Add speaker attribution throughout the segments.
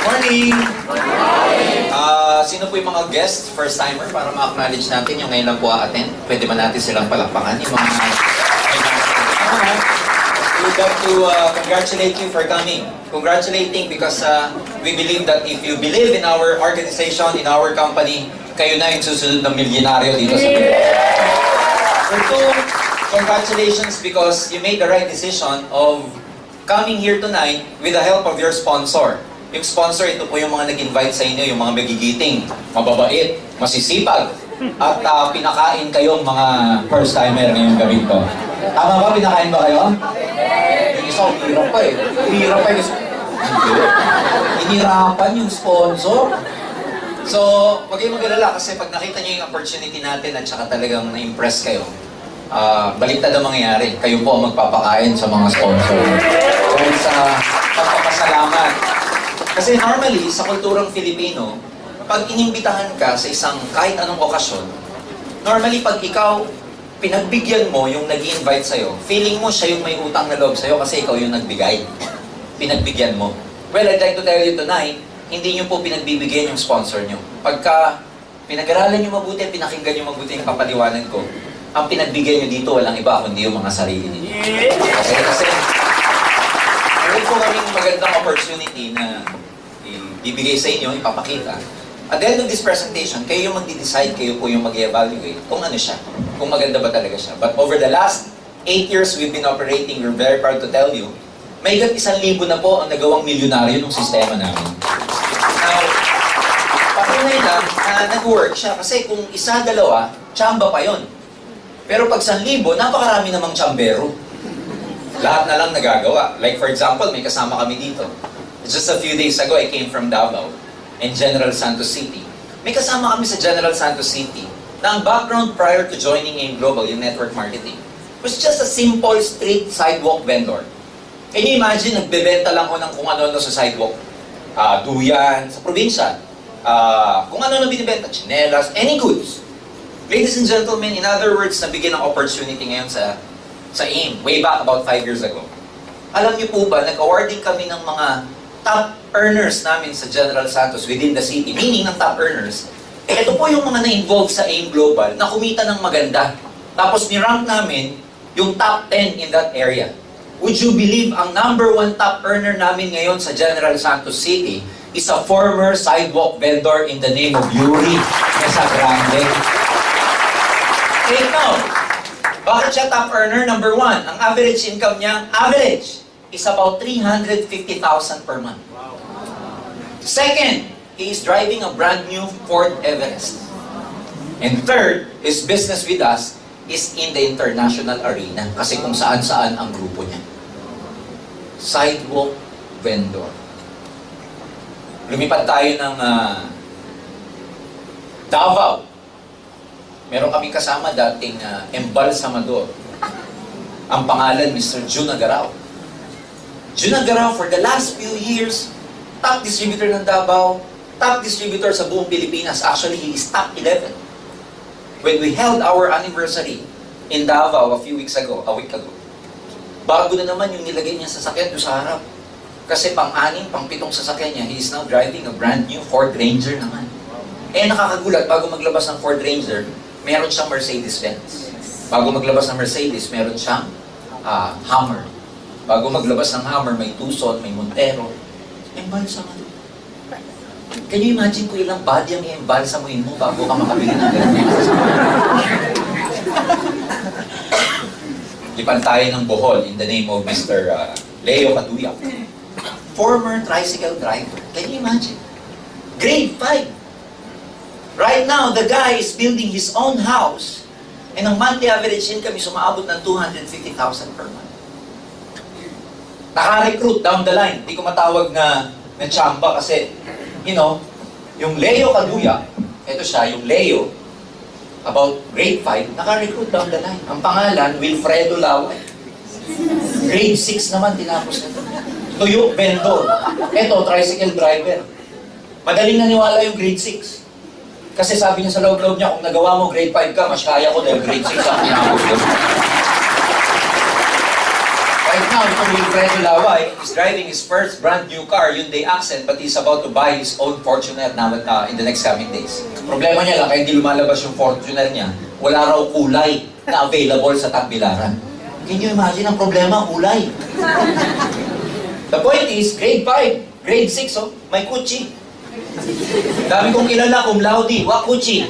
Speaker 1: Morning! Sino po yung mga guests, first-timer, para ma-acknowledge natin yung ngayon lang po a-attend? Pwede ba natin silang palakpakan? Yung mga... We'd like to congratulate you for coming. Congratulating because we believe that if you believe in our organization, in our company, kayo na yung susunod ng milyonaryo dito sa Pilipinas. For two, congratulations because you made the right decision of coming here tonight with the help of your sponsor. Yung sponsor, ito po yung mga nag-invite sa inyo, yung mga magigiting, mababait, masisipag, at pinakain kayong mga first-timer ngayong gabi to. Tama ba? Pinakain ba kayo? Yung isa, hirap pa eh. Hirap pa yung... Hinirapan yung sponsor. So, wag kayong mag-alala kasi pag nakita nyo yung opportunity natin at saka talagang na-impress kayo, baliktad ang mangyayari. Kayo po ang magpapakain sa mga sponsor. Dahil sa pagpapasalamat. Kasi normally, sa kulturang Filipino, pag inimbitahan ka sa isang kahit anong okasyon, normally pag ikaw, pinagbigyan mo yung nag-i-invite sa'yo, feeling mo siya yung may utang na loob sa'yo kasi ikaw yung nagbigay. Pinagbigyan mo. Well, I'd like to tell you tonight, hindi nyo po pinagbibigyan yung sponsor nyo. Pagka pinag-aralan nyo mabuti, pinakinggan nyo mabuti yung kapaliwanan ko, ang pinagbigyan nyo dito walang iba kundi yung mga sarili ninyo. Okay? Kasi meron po kaming magandang opportunity na ibigay sa inyo, ipapakita. At the end of this presentation, kayo yung magdi-decide, kayo po yung mag-evaluate kung ano siya, kung maganda ba talaga siya. But over the last 8 years we've been operating, we're very proud to tell you, may 1,000 na po ang nagawang milyonaryo ng sistema namin. Now, patunay lang na nag-work siya kasi kung isa, dalawa, tsamba pa yon. Pero pag 1,000, napakarami namang tsambero. Lahat na lang nagagawa. Like for example, may kasama kami dito. Just a few days ago, I came from Davao and General Santos City. May kasama kami sa General Santos City na ang background prior to joining AIM Global, yung network marketing, was just a simple street sidewalk vendor. Can you imagine, nagbebenta lang ko ng kung ano-ano sa sidewalk? Duyan, sa probinsya. Kung ano-ano binibenta, chinelas, any goods. Ladies and gentlemen, in other words, nabigyan ng opportunity ngayon sa AIM, way back about 5 years ago. Alam niyo po ba, nag-awarding kami ng mga top earners namin sa General Santos within the city, meaning ng top earners. Ito po yung mga na-involve sa AIM Global na kumita ng maganda. Tapos ni-rank namin yung top 10 in that area. Would you believe ang number 1 top earner namin ngayon sa General Santos City is a former sidewalk vendor in the name of Yuri Mesa Grande. Take note. Bakit siya top earner? Number 1, ang average income niya, is about 350,000 per month. Second, he is driving a brand new Ford Everest. And third, his business with us is in the international arena kasi kung saan-saan ang grupo niya. Sidewalk vendor. Lumipad tayo ng Davao. Meron kaming kasama dating embalsamador. Ang pangalan, Mr. Jun Agarao. Jun Agarao, for the last few years, top distributor ng Davao, top distributor sa buong Pilipinas. Actually, he is top 11. When we held our anniversary in Davao a week ago, bago na naman yung nilagay niya sa sasakyan doon sa harap. Kasi pang-6, pang-7 sasakyan niya, he is now driving a brand new Ford Ranger naman. Eh nakakagulat, bago maglabas ng Ford Ranger, meron siyang Mercedes-Benz. Bago maglabas ng Mercedes, meron siyang Hummer. Bago maglabas ng Hummer, may Tucson, may Montero. Embalsamador. Can you imagine kung ilang body ang i-embalsamuin mo bago ka makabili ng ganyan? Lipan tayo ng Bohol in the name of Mr. Leo Caduya. Former tricycle driver. Can you imagine? Grade 5. Right now, the guy is building his own house and ang monthly average income is umaabot ng 250,000 per month. Naka-recruit down the line. Hindi ko matawag na tsamba kasi, you know, yung Leo Caduya, ito siya, yung Leo, about grade 5, naka-recruit down the line. Ang pangalan, Wilfredo Laway. Grade 6 naman, tinapos na ito. Tuyo, vendor. Ito, tricycle driver. Madaling naniwala yung grade 6. Kasi sabi niya sa loob-loob niya, kung nagawa mo grade 5 ka, mas kaya ko dahil grade 6 ang tinapos ko. Right now, ito yung Freddy Laway is driving his first brand new car, Hyundai Accent, but he's about to buy his own Fortuner now in the next coming days. Problema niya lang, kaya hindi lumalabas yung Fortuner niya, wala raw kulay na available sa Tagbilaran. Can you imagine ang problema, kulay? The point is, grade 5, grade 6, oh, may kutsi. Dami kong kilala, cum laude, wak kutsi.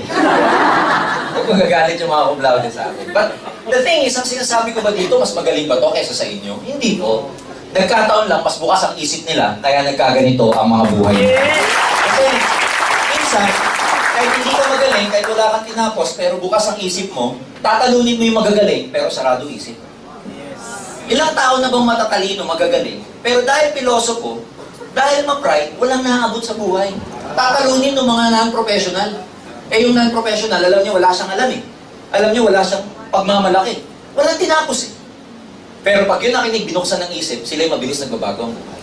Speaker 1: Huwag magagalit yung mga cum laude sa akin. But the thing is, ang sinasabi ko ba dito, mas magaling ba to kaysa sa inyo? Hindi po. Nagkataon lang, mas bukas ang isip nila, kaya nagkaganito ang mga buhay. Kasi, minsan, kahit hindi ka magaling, kahit wala kang tinapos, pero bukas ang isip mo, tatalunin mo yung magagaling, pero sarado isip. Ilang tao na bang matatalino, magagaling, pero dahil pilosopo, dahil ma-pride, walang naaabot sa buhay. Tatalunin ng mga non-professional. Eh yung non-professional, alam niya wala siyang alam eh. Alam niya wala siyang pagmamalaki. Walang tinapos eh. Pero pag yun nakinig, binuksan ng isip, sila yung mabilis nagbabago ang buhay.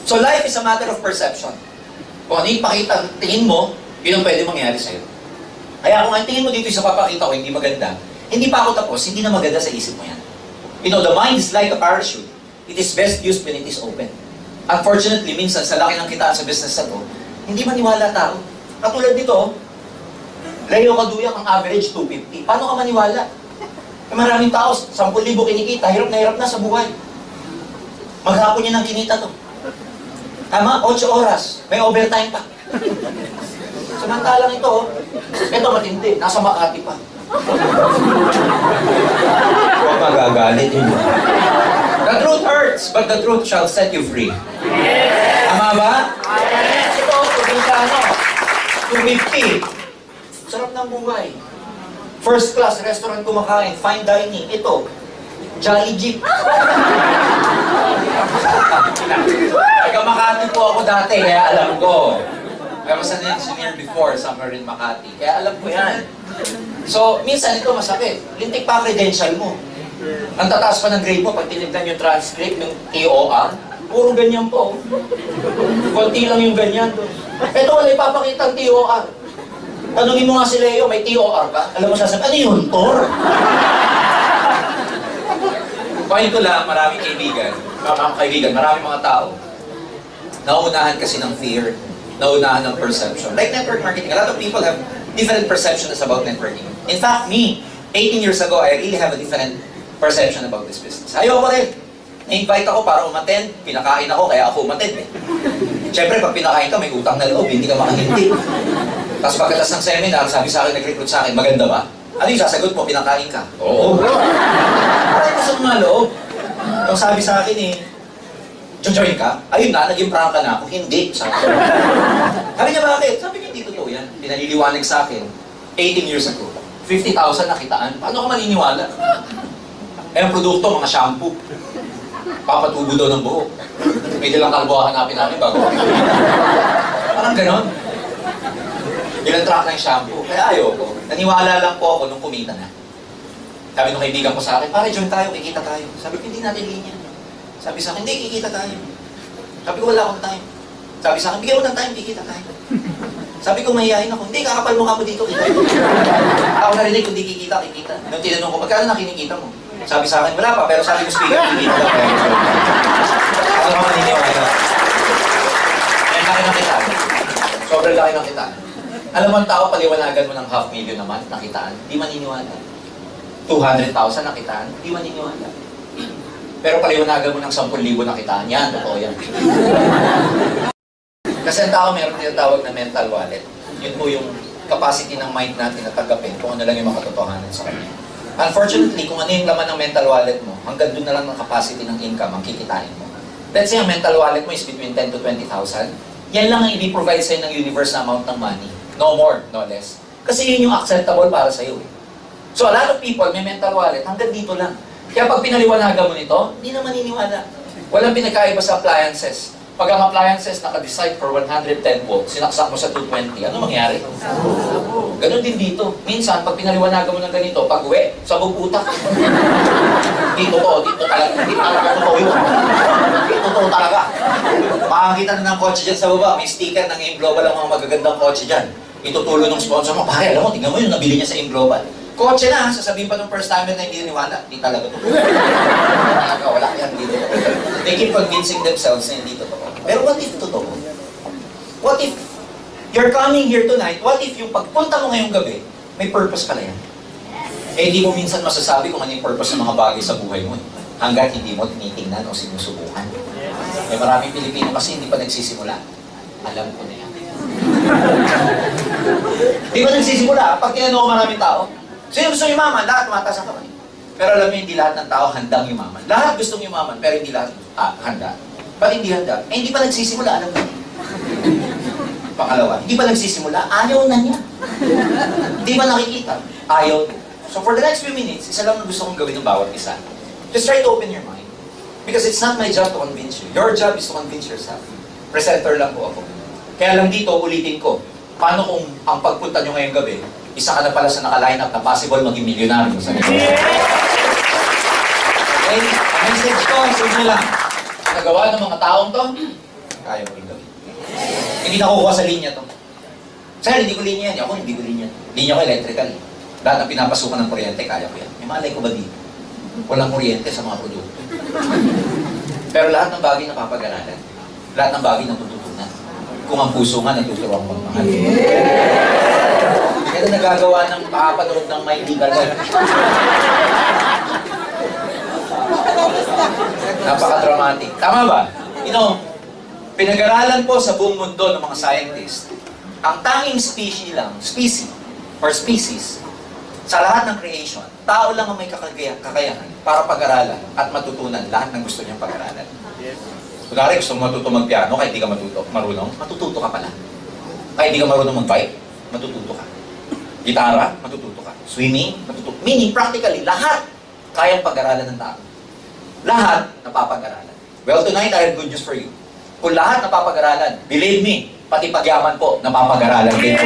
Speaker 1: So life is a matter of perception. Kung ano yung pakita, tingin mo, yun ang pwede mangyari sa'yo. Kaya kung ang tingin mo dito sa papakita ko, hindi maganda, hindi pa ako tapos, hindi na maganda sa isip mo yan. You know, the mind is like a parachute. It is best used when it is open. Unfortunately, minsan sa laki ng kitaan sa business na to, hindi maniwala tao. Katulad nito, Leo Kaduyak, ang average 250. Paano ka maniwala? Eh, maraming tao, 10,000 kinikita, hirap na sa buhay. Maghapon niya ng kinita to. Tama? 8 oras. May overtime pa. Samantalang ito matindi. Nasa Makati pa. Huwag magagalit yun. The truth hurts, but the truth shall set you free. Tama ba? Ito, probinsano. 250. Sarap ng buhay. First class restaurant kumakain, fine dining. Ito, Jolly Jeep. Taga Makati po ako dati, kaya alam ko. I was an engineer before, somewhere in Makati. Kaya alam ko yan. So, minsan ito masakit. Lintik pa credential mo. Ang tataas pa ng grade mo, pag tinignan yung transcript, yung TOR, puro ganyan po. Konti lang yung ganyan. Ito wala ipapakita ang TOR. Tanungin mo nga si Leo, may TOR ka? Alam mo sasabi, ano yun? TOR? Point ko lang, maraming kaibigan, maraming mga tao, nauunahan kasi ng fear, nauunahan ng perception. Like network marketing, a lot of people have different perceptions about networking. In fact, me, 18 years ago, I really have a different perception about this business. Ayoko rin. Na-invite ako para umattend, pinakain ako, kaya ako umattend eh. Siyempre, pag pinakain ka, may utang na loob, hindi ka makahindi. Tapos pagkatas ng seminar, sabi sa akin, nag-recruit sa akin, maganda ba? Ano yung sasagot mo, pinakain ka? Oo. Parang ito sa mga loob. Yung sabi sa akin eh, join ka? Ayun na, naging prank ka na ako. Hindi, sabi ko. Sabi niya, bakit? Sabi niya, hindi totoo yan. Pinaliliwanag sa akin, 18 years ago. 50,000 nakitaan. Paano ka maniniwala? Eh, ang produkto, mga shampoo. Papatubo daw ng buhok. May dalang kalbo hanapin namin bago. Parang ganon. Ilang truck ng shampoo. Kaya ayoko. Naniwala lang po ako nung kumita na. Sabi nung kaibigan ko sa akin, pare, join tayo, kikita tayo. Sabi ko, hindi natin linya. Sabi sa akin, hindi, kikita tayo. Sabi ko, wala akong time. Sabi sa akin, bigyan mo ng time, kikita tayo. Sabi ko, mahihayin ako. Hindi, kakapal mo ka mo dito. Ako narinig, kung di kikita, kikita. Nung tinanong ko, magkano na kinikita mo? Sabi sa akin, wala pa, pero sabi ko, speaker, kikita daw. Ako naman maniniwala. Ang laki ng kitaan. Sobrang laki ng kitaan. Alam mo ang tao, paliwanagan mo ng 500,000 naman, nakitaan. Di maniniwala. 200,000 nakitaan, di maniniwala. Pero paliwanagan mo ng 10,000 nakitaan, yan, totoo yan. Kasi ang tao meron tinatawag na mental wallet. Yun po yung capacity ng mind natin na tanggapin kung ano lang yung makatotohanan sa kanya. Unfortunately, kung ano yung laman ng mental wallet mo, hanggang doon na lang ng capacity ng income ang kikitain mo. Let's say ang mental wallet mo is between 10 to 20,000. Yan lang ang i-provide sa'yo ng universe na amount ng money. No more, no less. Kasi yun yung acceptable para sa'yo. So a lot of people may mental wallet, hanggang dito lang. Kaya pag pinaliwanagan mo nito, hindi na maniniwala. Walang pinagkaiba sa appliances. Pag ang appliances naka-decide for 110 volts, sinaksak mo sa 220, ano mangyari? Ganon din dito. Minsan, pag pinaliwanagan mo ng ganito, pag uwi, sabog utak. Dito talaga. Dito talaga totoo yun. Dito talaga. Makakita na ng kotse dyan sa baba, may sticker ng AIM Global ang mga magagandang kotse dyan. Itutulo ng sponsor mo, pare, alam mo, tingnan mo yung nabili niya sa AIM Global. Kotse na, sasabihin pa ng first timer na hindi naniwala, hindi talaga totoo. Wala yan, dito. They keep convincing themselves na hindi totoo. Pero what if totoo? What if you're coming here tonight, what if yung pagpunta mo ngayong gabi, may purpose pala yan? Eh, hindi mo minsan masasabi kung ano yung purpose ng mga bagay sa buhay mo. Hanggat hindi mo tinitingnan o sinusubukan. Eh, maraming Pilipino kasi hindi pa nagsisimula. Alam ko na yan. Hindi pa nagsisimula. Pag tinanong ko maraming tao, sino gusto yumaman? Lahat tumataas ang kamay. Pero alam mo, hindi lahat ng tao handang yumaman. Lahat gustong yumaman, pero hindi lahat handa. Ba't hindi handa? Eh, hindi pa nagsisimula. Alam mo. Pangalawa, hindi pa nagsisimula, ayaw na niya. Hindi pa nakikita, ayaw. So for the next few minutes, isa lang ang gusto kong gawin ng bawat isa. Just try to open your mind. Because it's not my job to convince you. Your job is to convince yourself. Presenter lang po ako. Kaya lang dito, ulitin ko, paano kung ang pagpunta nyo ngayong gabi, isa ka na pala sa naka-line up na possible maging milyonaryo sa negosyo. Okay? Ang message ko, simple lang. Nagawa ng mga taong to, kaya mo rin gawin. Hindi nakukuha sa linya to. Sir, hindi ko linya yan. Ako, hindi ko linya. Linya ko electrical. Lahat ng pinapasukan ng kuryente, kaya ko yan. May malay ko ba dito? Walang kuryente sa mga produkto. Pero lahat ng bagay na papag-aralan. Lahat ng bagay na tututunan. Kung ang puso nga, natuturuan ko ang mahal. Kaya nagagawa ng pakapanood ng may legal. Napaka-dramatic. Tama ba? You know, pinag-aralan po sa buong mundo ng mga scientists, ang tanging species, sa lahat ng creation, tao lang ang may kakayahan para pag-aralan at matutunan lahat ng gusto niyang pag-aralan. Kunwari, gusto mo matuto mag-piano, kahit di ka marunong, matututo ka pala. Kahit di ka marunong mag-bike, matututo ka. Gitara, matututo ka. Swimming, matututo. Meaning, practically, lahat kayang pag-aralan ng tao. Lahat napapag-aralan. Well, tonight, I have good news for you. Kung lahat napapag-aralan, believe me, pati pagyaman po, napapag-aralan din po.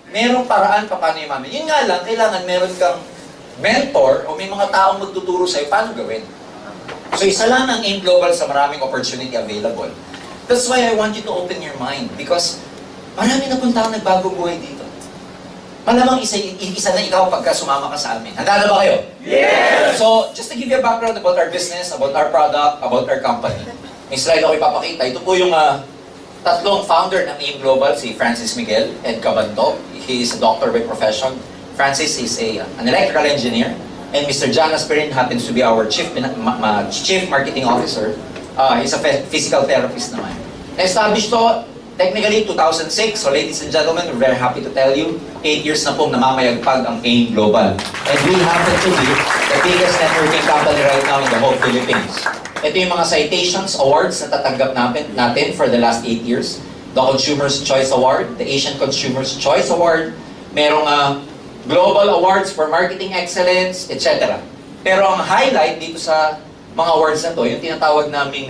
Speaker 1: Merong paraan pa paano yumaman. Yun nga lang, kailangan meron kang mentor o may mga taong magtuturo sa'yo paano gawin. So isa lang ang AIM Global sa maraming opportunity available. That's why I want you to open your mind because marami na punta ang nagbagong buhay dito. Malamang isa na ikaw pagka sumama ka sa amin. Handa na ba kayo? Yes! So, just to give you a background about our business, about our product, about our company. May slide ako ipapakita. Ito po yung tatlong founder ng AIM Global, si Francis Miguel and Cabanto. He is a doctor by profession. Francis is an electrical engineer. And Mr. John Asperin happens to be our chief marketing officer. He's a physical therapist naman. Na-establish to technically 2006. So ladies and gentlemen, we're very happy to tell you, 8 years na pong namamayagpag ang AIM Global. And we happen to be the biggest networking company right now in the whole Philippines. Ito yung mga citations, awards na tatanggap natin for the last 8 years. The Consumer's Choice Award, the Asian Consumer's Choice Award, merong Global Awards for Marketing Excellence, etc. Pero ang highlight dito sa mga awards na to, yung tinatawag naming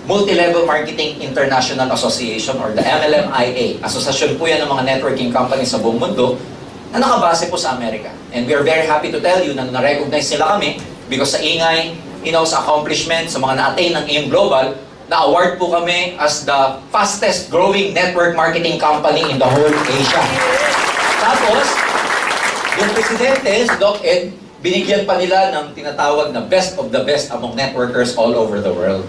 Speaker 1: Multi-Level Marketing International Association or the MLMIA. Asosasyon po yan ng mga networking companies sa buong mundo na nakabase po sa Amerika. And we are very happy to tell you na na-recognize nila kami because sa ingay, sa accomplishment, sa mga na-attain ng AIM Global, na-award po kami as the fastest growing network marketing company in the whole Asia. Tapos, yung presidente, si Doc Ed, binigyan pa nila ng tinatawag na best of the best among networkers all over the world.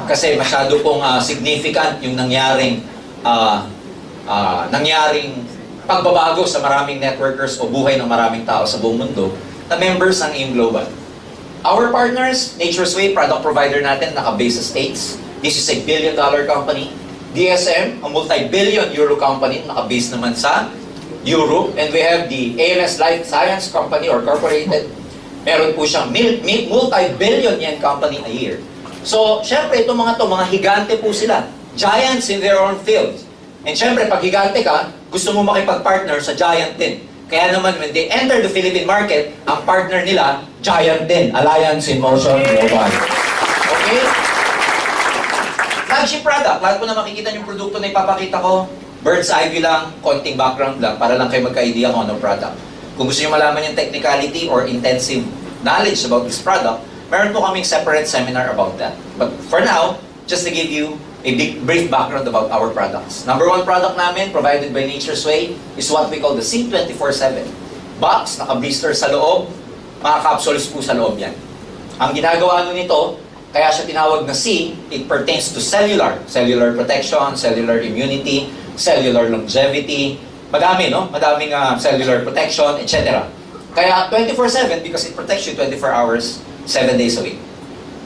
Speaker 1: Kasi masyado pong significant yung nangyaring pagbabago sa maraming networkers o buhay ng maraming tao sa buong mundo na members ng AIM Global. Our partners, Nature's Way, product provider natin, naka-base sa States. This is a billion-dollar company. DSM, a multi-billion euro company, naka-base naman sa Europe. And we have the ALS Life Science Company or Corporated. Meron po siyang multi-billion yen company a year. So, syempre, itong mga higante po sila. Giants in their own field. And syempre, pag higante ka, gusto mo makipag-partner sa giant din. Kaya naman, when they enter the Philippine market, ang partner nila, giant din, Alliance in Motion Global. Okay? Flagship product. Lahat po na makikita yung produkto na ipapakita ko, bird's eye view lang, konting background lang, para lang kayo magka-idea kung anong product. Kung gusto nyo malaman yung technicality or intensive knowledge about this product, meron po kaming separate seminar about that. But for now, just to give you a brief background about our products. Number one product namin, provided by Nature's Way, is what we call the Sync 24/7. Box, naka-blister sa loob, mga capsules po sa loob yan. Ang ginagawa nun nito, kaya siya tinawag na C, it pertains to cellular. Cellular protection, cellular immunity, cellular longevity. Madami, no? Madaming cellular protection, etc. Kaya 24/7 because it protects you 24 hours, 7 days a week.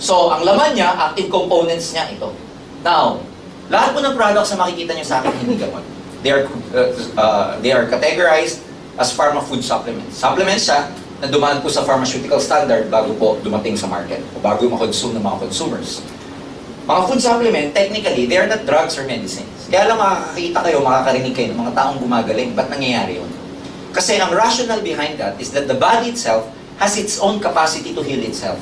Speaker 1: So, ang laman niya, active components niya ito. Now, lahat po ng products na makikita niyo sa akin, hindi gamot. They are categorized as pharma food supplements. Supplements siya na dumaan po sa pharmaceutical standard bago po dumating sa market o bago ma-consume ng mga consumers. Mga food supplement, technically, they are not drugs or medicines. Kaya lang makakakita kayo, makakarinig kayo ng mga taong gumagaling. Ba't nangyayari yun? Kasi ang rationale behind that is that the body itself has its own capacity to heal itself.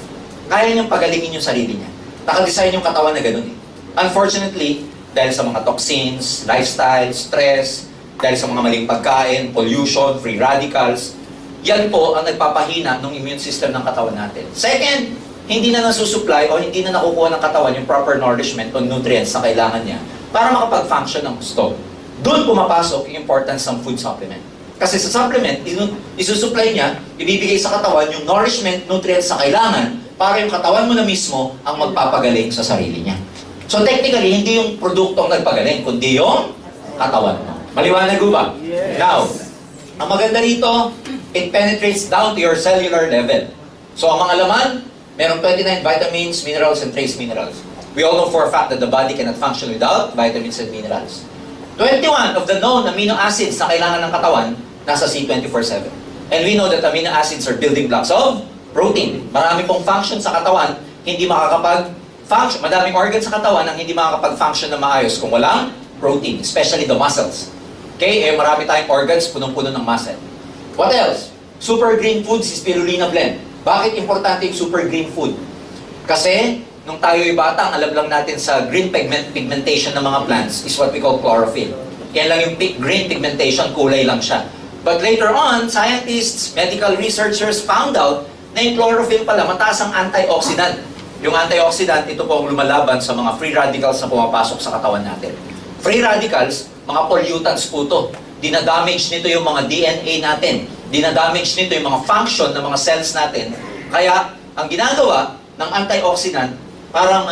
Speaker 1: Kaya niyang pagalingin yung sarili niya. Nakadesign yung katawan na ganun eh. Unfortunately, dahil sa mga toxins, lifestyle, stress, dahil sa mga maling pagkain, pollution, free radicals, yan po ang nagpapahina ng immune system ng katawan natin. Second, hindi na nasusupply o hindi na nakukuha ng katawan yung proper nourishment o nutrients na kailangan niya para makapag-function ng gusto. Doon pumapasok yung importance ng food supplement. Kasi sa supplement, isusupply niya, ibibigay sa katawan yung nourishment, nutrients na kailangan para yung katawan mo na mismo ang magpapagaling sa sarili niya. So technically, hindi yung produkto ang nagpagaling, kundi yung katawan mo. Maliwanag ba?
Speaker 2: Yes.
Speaker 1: Now, ang maganda rito, it penetrates down to your cellular level. So ang mga laman, meron 29 vitamins, minerals, and trace minerals. We all know for a fact that the body cannot function without vitamins and minerals. 21 of the known amino acids na kailangan ng katawan, nasa C24/7. And we know that amino acids are building blocks of protein. Marami pong function sa katawan, hindi makakapag-function. Madaming organs sa katawan ang hindi makakapag-function na maayos kung walang protein, especially the muscles. Okay? Marami tayong organs, punong-puno ng muscle. What else? Super green foods is spirulina blend. Bakit importante yung super green food? Kasi, nung tayo'y bata, ang alam lang natin sa green pigmentation ng mga plants is what we call chlorophyll. Yan lang yung green pigmentation, kulay lang siya. But later on, scientists, medical researchers found out na yung chlorophyll pala, mataas ang antioxidant. Yung antioxidant, ito po ang lumalaban sa mga free radicals na pumapasok sa katawan natin. Free radicals, mga pollutants po ito. Dinadamage nito yung mga DNA natin. Dinadamage nito yung mga function ng mga cells natin. Kaya, ang ginagawa ng antioxidant, parang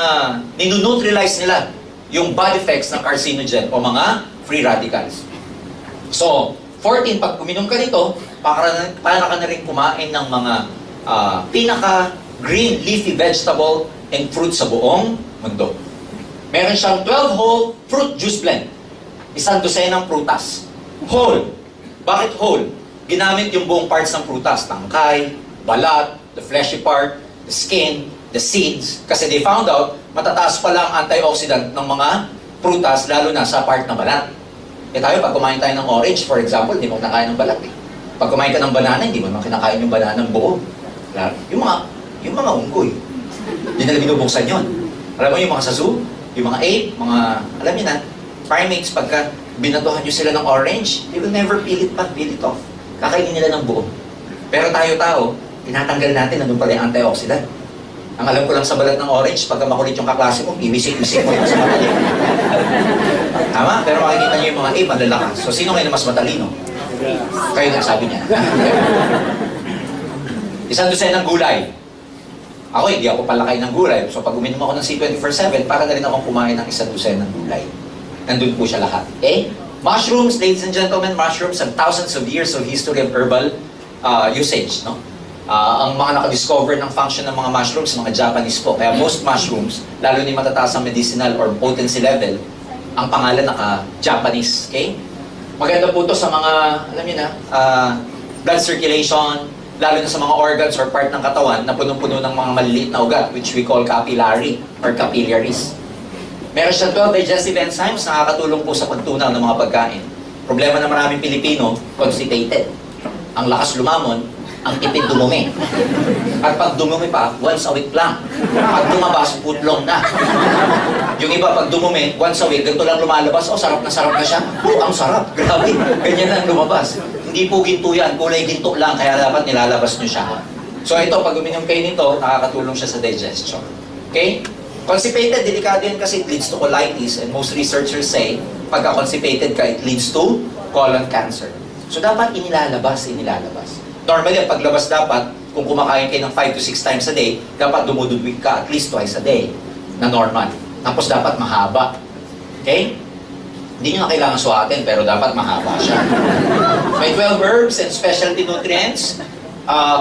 Speaker 1: ninuneutralize nila yung bad effects ng carcinogen o mga free radicals. So, 14, pag uminom ka nito, para ka na rin kumain ng mga pinaka-green leafy vegetable and fruit sa buong mundo. Meron siyang 12 whole fruit juice blend. Isang dosenang prutas. Whole. Bakit whole? Ginamit yung buong parts ng prutas. Tangkay, balat, the fleshy part, the skin, the seeds. Kasi they found out, matataas pala ang antioxidant ng mga prutas, lalo na sa part ng balat. Tayo, pag kumain tayo ng orange, for example, hindi mo kinakain ng balat eh. Pag kumain ka ng banana, hindi mo naman kinakain yung banana ng buo. Yung mga unggoy, hindi nila binubuksan yun. Alam mo yung mga sa zoo, yung mga ape, alam niyo na, primates, pagka binatuhan nyo sila ng orange, they will never peel it off. Kakainin nila ng buo. Pero tayo-tao, tinatanggal natin, nandun pala yung antioxidant. Ang alam ko lang sa balat ng orange, pagka makulit yung kaklase mo, iwisik-wisik mo yung sa mata niya. Tama? Pero makikita nyo yung mga ape, ang lalakas. So, sino ngayon na mas matalino? Kayo na, sabi niya. Isang dosen ng gulay. Ako, hindi ako palakay ng gulay. So, pag uminom ako ng C24/7, para na rin akong kumain ng isang dosen ng gulay. Nandun po siya lahat. Okay? Mushrooms, ladies and gentlemen, mushrooms have thousands of years of history of herbal usage. No? Ang mga nakadiscover ng function ng mga mushrooms, mga Japanese po. Kaya most mushrooms, lalo ni matataas ang medicinal or potency level, ang pangalan naka-Japanese. Okay? Maganda po ito sa mga, alam niyo na, blood circulation, lalo na sa mga organs or part ng katawan na punong-puno ng mga maliliit na ugat, which we call capillary or capillaries. Meron siya 12 digestive enzymes na nakakatulong po sa pagtunaw ng mga pagkain. Problema ng maraming Pilipino, constipated. Ang lakas lumamon, ang tipid dumumi. At pag dumumi pa, once a week lang. Pag lumabas, putlong na. Yung iba, pag dumumi, once a week, ganito lang lumalabas, sarap na siya. Ang sarap, grabe. Ganyan lang lumabas. Hindi po ginto yan, kulay ginto lang, kaya dapat nilalabas nyo siya. So ito, pag uminom kayo nito, nakakatulong siya sa digestion. Okay? Constipated, delikado yan kasi it leads to colitis, and most researchers say, pagka constipated ka, it leads to colon cancer. So dapat inilalabas. Normally, ang paglabas dapat, kung kumakain kayo ng 5 to 6 times a day, dapat dumududwig ka at least twice a day na normal. Tapos dapat mahaba. Okay? Hindi nyo na kailangan suhatin, pero dapat mahaba siya. May 12 herbs and specialty nutrients.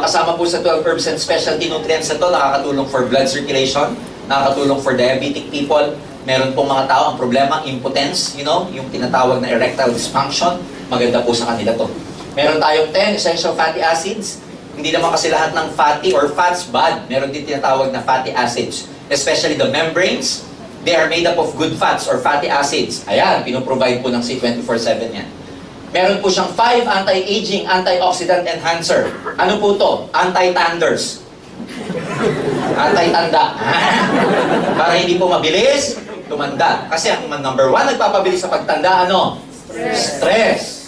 Speaker 1: Kasama po sa 12 herbs and specialty nutrients na to, nakakatulong for blood circulation, nakakatulong for diabetic people. Meron pong mga tao ang problema, impotence, yung tinatawag na erectile dysfunction. Maganda po sa kanila to. Meron tayong 10 essential fatty acids. Hindi naman kasi lahat ng fatty or fats bad. Meron din tinatawag na fatty acids. Especially the membranes. They are made up of good fats or fatty acids. Ayan, pinoprovide po ng C24/7 yan. Meron po siyang 5 anti-aging, antioxidant enhancer. Ano po to? Anti-tanders. Anti-tanda. Para hindi po mabilis, tumanda. Kasi ang number 1 nagpapabilis sa pagtanda, ano? Stress.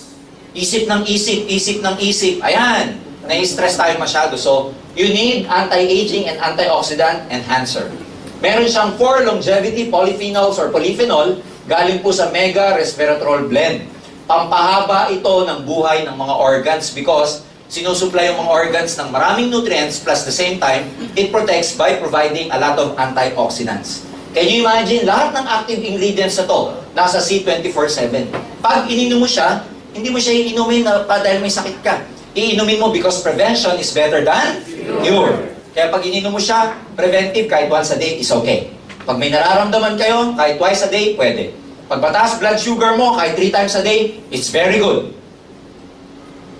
Speaker 1: Isip ng isip, isip ng isip. Ayan, nai-stress tayo masyado. So, you need anti-aging and antioxidant enhancer. Meron siyang 4 longevity polyphenols or polyphenol galing po sa mega resveratrol blend. Pampahaba ito ng buhay ng mga organs because sinusupply yung mga organs ng maraming nutrients plus the same time, it protects by providing a lot of antioxidants. Can you imagine? Lahat ng active ingredients na to, nasa C24/7. Pag ininom mo siya, hindi mo siya iinumin dahil may sakit ka. Iinumin mo because prevention is better than cure. Kaya pag ininom mo siya, preventive, kahit once a day is okay. Pag may nararamdaman kayo, kahit twice a day, pwede. Pag mataas blood sugar mo, kahit 3 times a day, it's very good.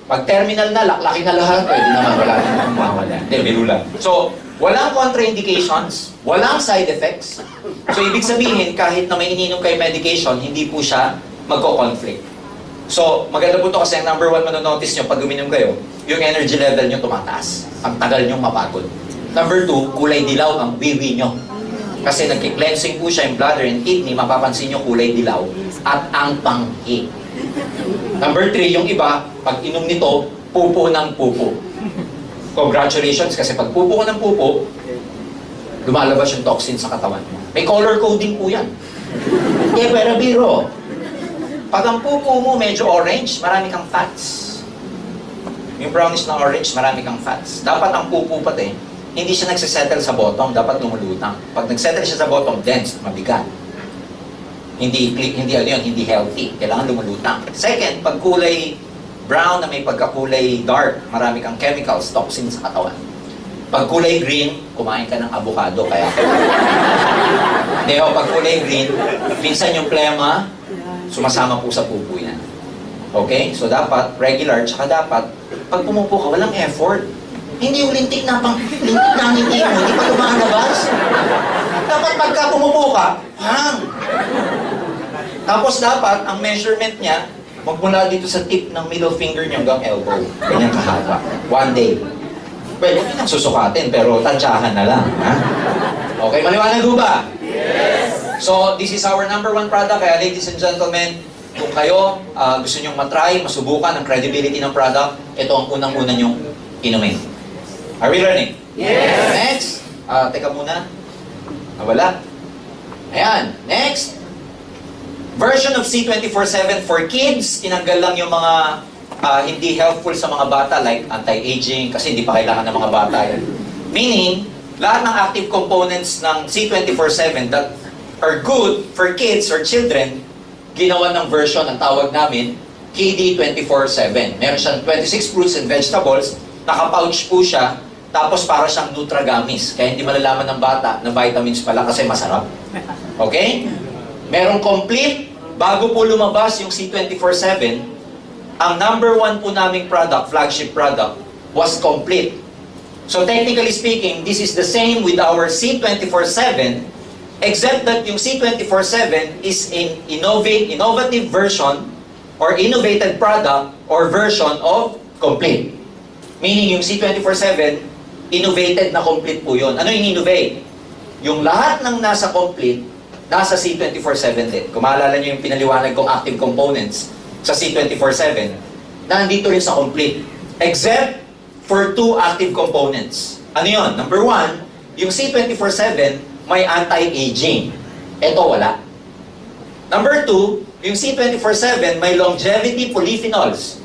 Speaker 1: Pag terminal na, laklakin na lahat, pwede naman, wala naman mawala. Hindi, biro lang. So, walang contraindications, walang side effects. So, ibig sabihin, kahit na may ininom kayo medication, hindi po siya magko-conflict. So, maganda po ito kasi ang number 1 manonotice nyo pag uminom kayo, yung energy level nyo tumataas. Ang tagal nyo mapagod. Number 2, kulay dilaw ang wiwi nyo. Kasi nagki-cleansing po siya yung bladder and kidney, mapapansin nyo kulay dilaw at ang panghi. Number 3, yung iba, pag inom nito, pupo ng pupo. Congratulations, kasi pag pupo ka ng pupo, lumalabas yung toxin sa katawan mo. May color coding po yan. Hindi, pero biro. Pag ang pupo mo medyo orange, marami kang fats. Yung brownish na orange, marami kang fats. Dapat ang pupo pati, hindi siya nagsisettle sa bottom, dapat lumulutang. Pag nagsettle siya sa bottom, dense, mabigat. Hindi healthy. Kailangan lumulutang. Second, pag kulay brown na may pagkakulay dark, marami kang chemicals, toxins sa katawan. Pag kulay green, kumain ka ng avocado, kaya pag kulay green, minsan yung plema, sumasama po sa pupo yan. Okay? So dapat regular, tsaka dapat, pag pumupo ka, walang effort. Hindi yung lintik na lintik mo, hindi pa lumalabas. Dapat pagka pumupo ka, hang! Tapos dapat, ang measurement niya, magmula dito sa tip ng middle finger niyo hanggang elbow. Ganyan kahaba. 1 day. Well, huwag nang susukatin, pero tansyahan na lang. Ha? Okay, maliwanag ho ba? Yes! So, this is our number 1 product. Kaya ladies and gentlemen, kung kayo gusto nyong matry, masubukan ang credibility ng product, ito ang unang-una nyong inumin. Are we learning? Yes! Next, teka muna. Nawala. Ayan, next. Version of C24/7 for kids, tinanggal lang yung mga hindi helpful sa mga bata like anti-aging kasi hindi pa kailangan ng mga bata yan. Meaning, lahat ng active components ng C24/7 that are good for kids or children, ginawa ng version, ang tawag namin, KD24/7. Meron siyang 26 fruits and vegetables, naka-pouch po siya, tapos para siyang Nutragamis. Kaya hindi malalaman ng bata na vitamins pala kasi masarap. Okay? Merong complete, bago po lumabas yung C24/7, ang number 1 po naming product, flagship product, was complete. So technically speaking, this is the same with our C24/7, except that yung C24/7 is an innovative version or innovated product or version of complete. Meaning yung C24/7, innovated na complete po yun. Ano yung innovate? Yung lahat ng nasa complete, nasa C24/7 din. Kung maalala nyo yung pinaliwanag kong active components sa C24/7, nandito rin sa complete. Except for 2 active components. Ano yun? Number 1, yung C24/7 may anti-aging. Ito wala. Number 2, yung C24/7 may longevity polyphenols.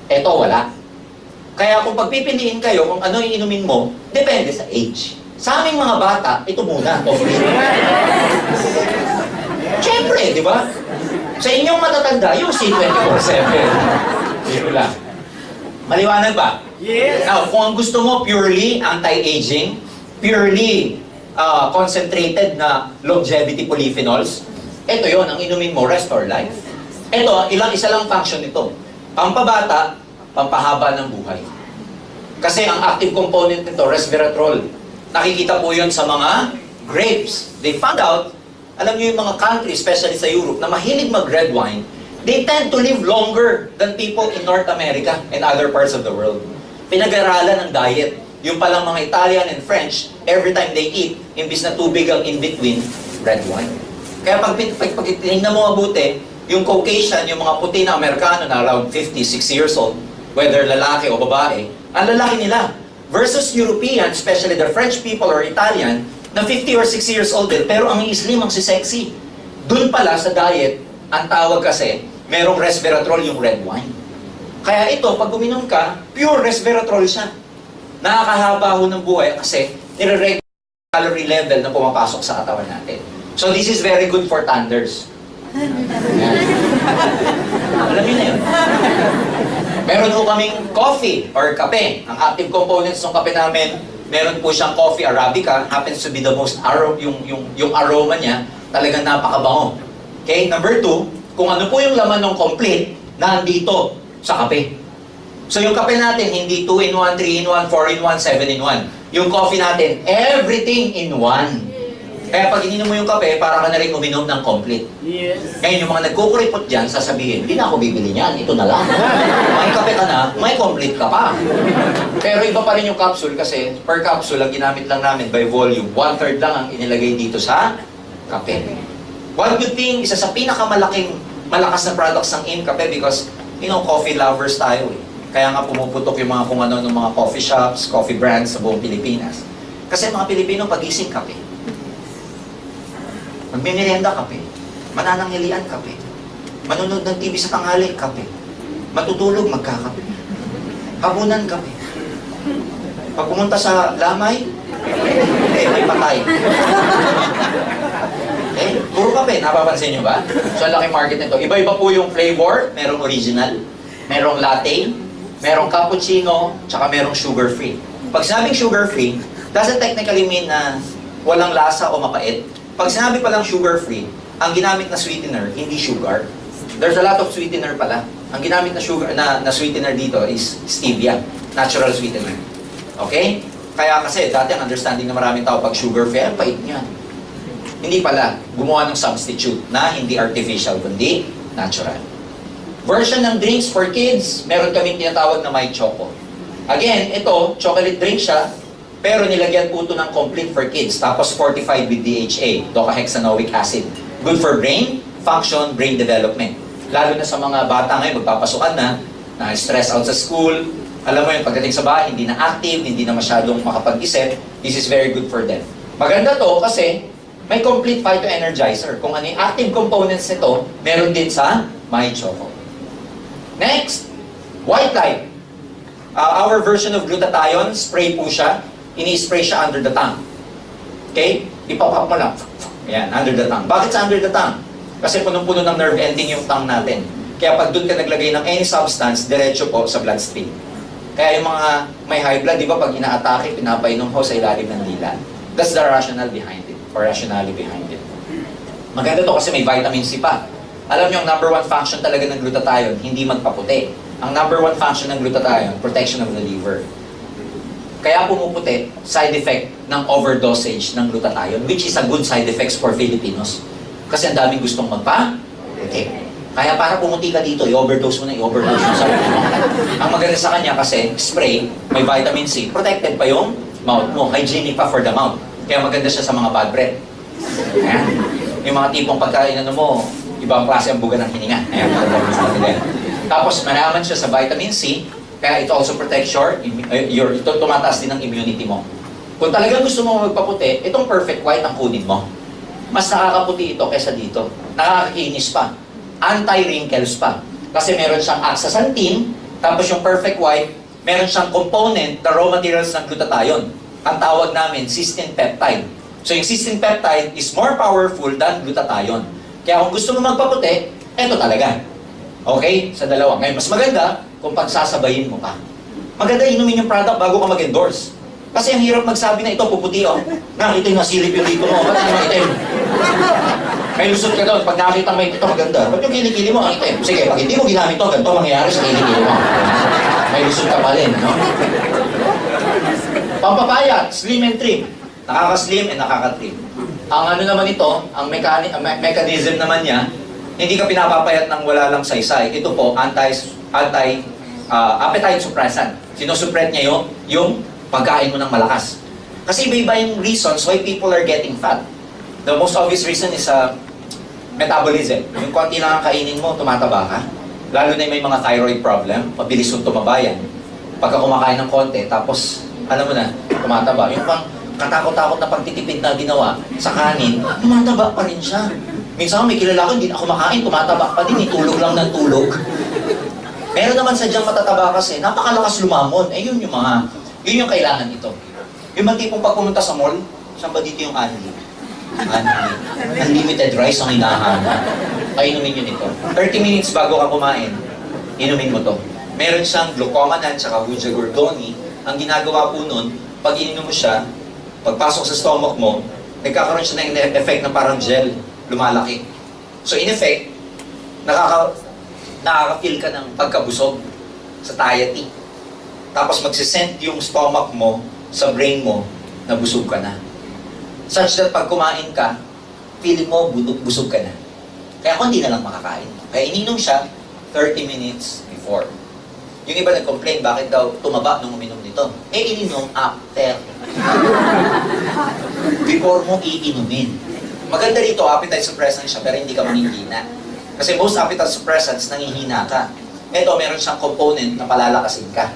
Speaker 1: Ito wala.
Speaker 2: Kaya kung pagpipiliin kayo kung ano yung inumin mo, depende sa age. Sa aming mga bata, ito muna, coffee. Siyempre, di ba? Sa inyong matatanda, yung C24/7. Biro lang. Maliwanag ba?
Speaker 3: Yes!
Speaker 2: Now, kung ang gusto mo purely anti-aging, purely concentrated na longevity polyphenols, ito yon ang inumin mo, Restore Life. Ito, isa lang function nito. Pampabata, pampahaba ng buhay. Kasi ang active component nito, resveratrol. Nakikita po yun sa mga grapes. They found out, alam niyo yung mga country, especially sa Europe, na mahilig mag-red wine, they tend to live longer than people in North America and other parts of the world. Pinag-aralan ng diet. Yung palang mga Italian and French, every time they eat, imbis na tubig ang in-between, red wine. Kaya pag tinignan mo mabuti, yung Caucasian, yung mga puti na Amerikano na around 50, 60 years old, whether lalaki o babae, ang lalaki nila. Versus European, especially the French people or Italian, na 50 or 60 years old din, pero ang slim, ang sexy. Doon pala sa diet, ang tawag kasi, merong resveratrol yung red wine. Kaya ito, pag uminom ka, pure resveratrol siya. Nakakahaba ho ng buhay kasi nire-regulate calorie level na pumapasok sa katawan natin. So this is very good for thunders. Alam niyo na yun. Meron po kaming coffee or kape. Ang active components ng kape namin, meron po siyang coffee Arabica, happens to be the most yung aroma niya, talagang napakabango. Okay, number 2, kung ano po yung laman ng complete, nandito sa kape. So yung kape natin, hindi 2-in-1, 3-in-1, 4-in-1, 7-in-1. Yung coffee natin, everything in one. Kaya pag ininom mo yung kape, para ka na rin uminom ng complete.
Speaker 3: Yes!
Speaker 2: Ngayon, yung mga nagkukuripot dyan, sasabihin, hindi na ako bibili niyan, ito na lang. May kape ka na, may complete ka pa. Pero iba pa rin yung capsule kasi per capsule, ang ginamit lang namin by volume, 1/3 lang ang inilagay dito sa kape. One good thing, isa sa pinakamalaking malakas na products ng AIM Kape because, coffee lovers tayo eh. Kaya nga pumuputok yung mga kung ano ng mga coffee shops, coffee brands sa buong Pilipinas. Kasi mga Pilipino pagising kape. Magmimerienda kape. Manananghalian kape. Manonood ng TV sa tanghali kape. Matutulog magkakape. Hapunan kape. Pag pumunta sa lamay, may patay. Puro kape, napapansin nyo ba? So, ang laki market nito. Iba-iba po yung flavor. Merong original, merong latte, merong cappuccino, tsaka merong sugar-free. Pag sinabing sugar-free, doesn't technically mean na walang lasa o mapait. Pag sinabi palang sugar-free, ang ginamit na sweetener, hindi sugar. There's a lot of sweetener pala. Ang ginamit na sugar na sweetener dito is stevia, natural sweetener. Okay? Kaya kasi, dati ang understanding na maraming tao pag sugar-free, ay pait niyan. Hindi pala, gumawa ng substitute na hindi artificial, kundi natural. Version ng drinks for kids, meron kaming tinatawag na My Choco. Again, ito, chocolate drink siya, pero nilagyan po ito ng complete for kids, tapos fortified with DHA, docahexanoic acid. Good for brain, function, brain development. Lalo na sa mga bata ngayon, magpapasukan na stress out sa school, alam mo yun, pagdating sa bahay, hindi na active, hindi na masyadong makapag-isip, this is very good for them. Maganda to kasi may complete phytoenergizer. Kung ano yung active components nito, meron din sa My Choco. Next, White Light. Our version of glutathione, spray po siya. Ini-spray siya under the tongue. Okay? Ipapap mo lang. Ayan, under the tongue. Bakit sa under the tongue? Kasi punong-puno ng nerve ending yung tongue natin. Kaya pag doon ka naglagay ng any substance, diretso po sa bloodstream. Kaya yung mga may high blood, di ba pag ina-atake, pinapainom ho sa ilalim ng dila. That's the rationale behind it, or rationale behind it. Maganda to kasi may vitamin C pa. Alam niyo, ang number 1 function talaga ng glutathione, hindi magpaputi. Ang number 1 function ng glutathione, protection of the liver. Kaya pumuputi, side effect ng overdosage ng glutathione, which is a good side effects for Filipinos. Kasi ang daming gustong magpa-puti. Kaya para pumuti ka dito, i-overdose mo na, i-overdose mo sa ang maganda sa kanya kasi, spray, may vitamin C, protected pa yung mouth mo, hygienic pa for the mouth. Kaya maganda siya sa mga bad breath. Ayan. Yung mga tipong pagkain mo, ibang klase ang buga ng hininga. Ayan, tapos malaman siya sa vitamin C, kaya ito also protects ito tumataas din ang immunity mo. Kung talagang gusto mo magpaputi, itong perfect white ang kunin mo. Mas nakakaputi ito kaysa dito. Nakakakinis pa. Anti-wrinkles pa. Kasi meron siyang astaxanthin, tapos yung perfect white, meron siyang component na raw materials ng glutathione. Ang tawag namin, cysteine peptide. So yung cysteine peptide is more powerful than glutathione. Kaya kung gusto mo magpaputi, eto talaga. Okay? Sa dalawa. Ngayon, mas maganda kung pagsasabayin mo pa. Maganda inumin yung product bago ka mag-endorse. Kasi ang hirap magsabi na ito, puputi oh. Nakita yung nasilip yung dito mo, ba't yung itim? May lusot ka doon, pag nakita mo ito, maganda. Ba't yung kilikili mo, ang itim? Sige, pag hindi mo ginamit ito, ganito mangyayari sa kilikili mo. May lusot ka pa rin, no? Pampapayat, slim and trim. Nakaka-slim and nakaka-trim. Ang ano naman ito, ang mechanism naman niya, hindi ka pinapapayat ng wala lang saysay. Ito po, appetite suppressant. Sinusupret niya yung pagkain mo ng malakas. Kasi iba-iba yung reasons why people are getting fat. The most obvious reason is metabolism. Yung konti lang ang kainin mo, tumataba ka. Lalo na may mga thyroid problem, mabilis yung tumaba yan. Pagka kumakain ng konti, tapos, alam mo na, tumataba. Yung pang katakot-takot na pagtitipid na ginawa sa kanin, tumataba pa rin siya. Minsan may kilala ko, hindi na kumakain, tumataba pa din, tulog lang ng tulog. Meron naman sadyang matataba kasi, napakalakas lumamon. Yun yung kailangan nito. Yung mga tipong pag pumunta sa mall, saan ba dito yung Anli? Unlimited rice ang hinahanap. Inumin nyo nito. 30 minutes bago ka kumain, inumin mo to. Meron siyang glucomannan tsaka Wuja Gordoni. Ang ginagawa po nun, pag ininom mo siya, pagpasok sa stomach mo, nagkakaroon siya ng effect na parang gel, lumalaki. So in effect, nakaka-feel ka ng pagkabusog sa satiety. Tapos magsisend yung stomach mo sa brain mo na busog ka na. Such that pag kumain ka, feeling mo busog ka na. Kaya kung hindi na lang makakain. Kaya ininom siya 30 minutes before. Yung iba nag-complain, bakit daw tumaba nung uminom nito? Ininom after. Before mo iinumin. Maganda rito, appetite suppressant siya, pero hindi ka manghihina. Kasi most appetite suppressants, nangihina ka. Ito, meron siyang component na palalakasin ka.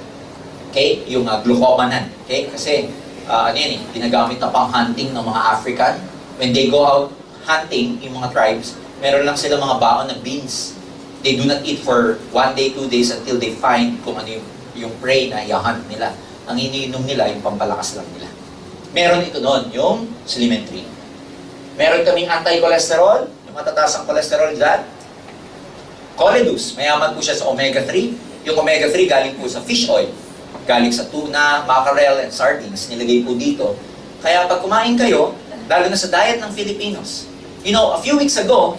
Speaker 2: Okay? Yung glucomannan. Okay? Kasi, ginagamit na pang-hunting ng mga African. When they go out hunting, yung mga tribes, meron lang sila mga baon na beans. They do not eat for 1 day, 2 days until they find kung ano yung prey na i-hunt nila. Ang iniinom nila, yung pampalakas lang nila. Meron ito doon, yung slim and trim. Meron kaming anti-cholesterol, yung matataas ang cholesterol dyan. Coledus, mayaman po siya sa omega-3. Yung omega-3 galing po sa fish oil. Galing sa tuna, mackerel, and sardines. Nilagay po dito. Kaya pag kumain kayo, lalo na sa diet ng Filipinos. You know, a few weeks ago,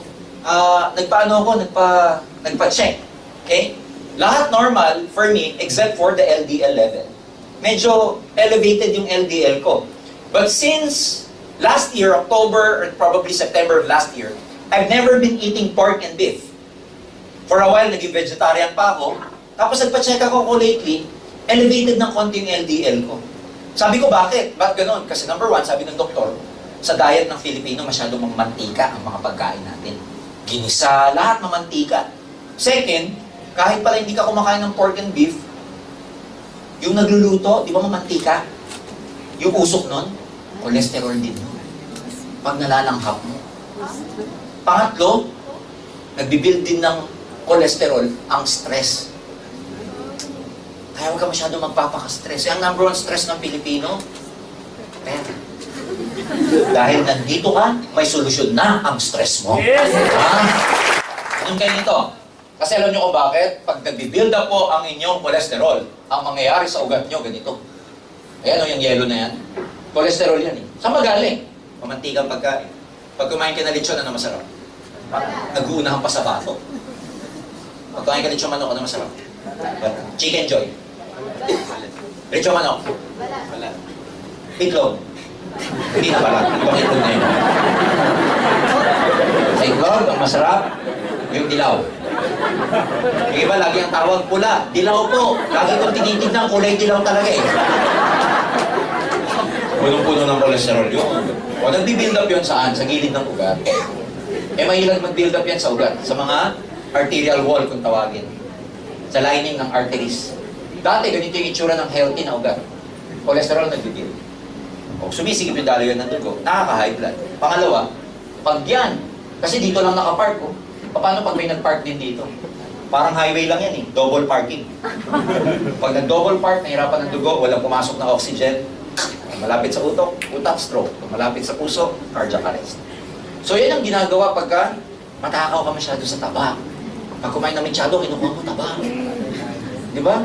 Speaker 2: nagpa-check. Okay? Lahat normal for me, except for the LDL level. Medyo elevated yung LDL ko. But since last year, October, or probably September of last year, I've never been eating pork and beef. For a while, naging vegetarian pa ako. Tapos nagpa-check ako lately, elevated ng konti yung LDL ko. Sabi ko, bakit? Ba't ganun? Kasi number one, sabi ng doktor, sa diet ng Filipino, masyadong mamantika ang mga pagkain natin. Ginisa, lahat mamantika. Second, kahit pala hindi ka kumakain ng pork and beef, yung nagluluto, di ba mamantika? Yung usok nun, cholesterol din nun. Pag nalalanghap mo. Pangatlo, nagbibuild din ng cholesterol ang stress. Kaya huwag ka masyado magpapaka-stress. Ang number one stress ng Pilipino, pera. Dahil nandito ka, may solusyon na ang stress mo. Yes! Anong kayo nito? Kasi alam nyo kung bakit? Pag nag-build up po ang inyong cholesterol, ang mangyayari sa ugat nyo, ganito. Ayan o, yung yellow na yan. Cholesterol yan eh. Saan magaling? Mamantikang pagkain. Pag kumain ka na lechon, ano masarap? Nag-uunahan pa sa bato. Pag kumain ka lechon manok, ano masarap? Chicken joy. Lechon manok? Wala. Itlog? Hindi na pala. Ibang itlog na yun. Sa itlog, ang masarap, yung dilaw. Yung iba, lagi ang tawag pula. Dilaw po. Lagi kong tinitignan, kulay dilaw talaga eh. Punong-puno ng cholesterol yun. O nagbi-build up yun saan? Sa gilid ng ugat. Mahilag mag-build up yan sa ugat. Sa mga arterial wall kung tawagin. Sa lining ng arteries. Dati, ganito yung itsura ng healthy na ugat. Cholesterol nagbi-build. O sumisigip yung daloy ng dugo, nakaka-high blood. Pangalawa, pag yan, kasi dito lang nakapark ko. Paano pag may nagpark din dito? Parang highway lang yan eh, double parking. Pag nag-double park, nahirapan ng dugo, walang pumasok na oxygen, malapit sa utak, stroke. Malapit sa puso, cardiac arrest. So yan ang ginagawa pagka matakaw ka masyado sa taba. Pag kumain na masyado, kinukuha mo taba. Di ba?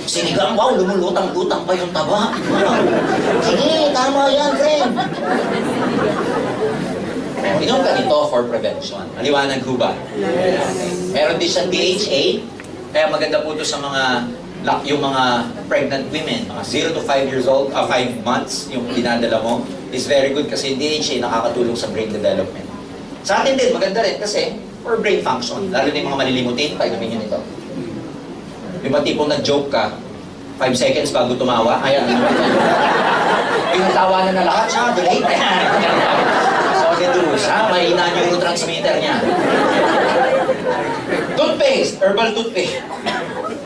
Speaker 2: Sinigang, wow, lumulutang-lutang pa yung taba. Sige, tama yan, friend. Inom ka nito for prevention. Maliwanag ho ba? Meron din siyang DHA, kaya maganda po ito sa yung mga pregnant women, mga 0 to 5 years old, 5 months, yung dinadala mo, is very good kasi yung DHA nakakatulong sa brain development. Sa atin din, maganda rin kasi for brain function, lalo na yung mga malilimutin, painumin nyo nito. Yung ba tipong nag-joke ka, 5 seconds bago tumawa, ayan, yung tawa na lahat, siya, delete. So, deduce, ha? Mahina yung neurotransmitter niya. Toothpaste, herbal toothpaste.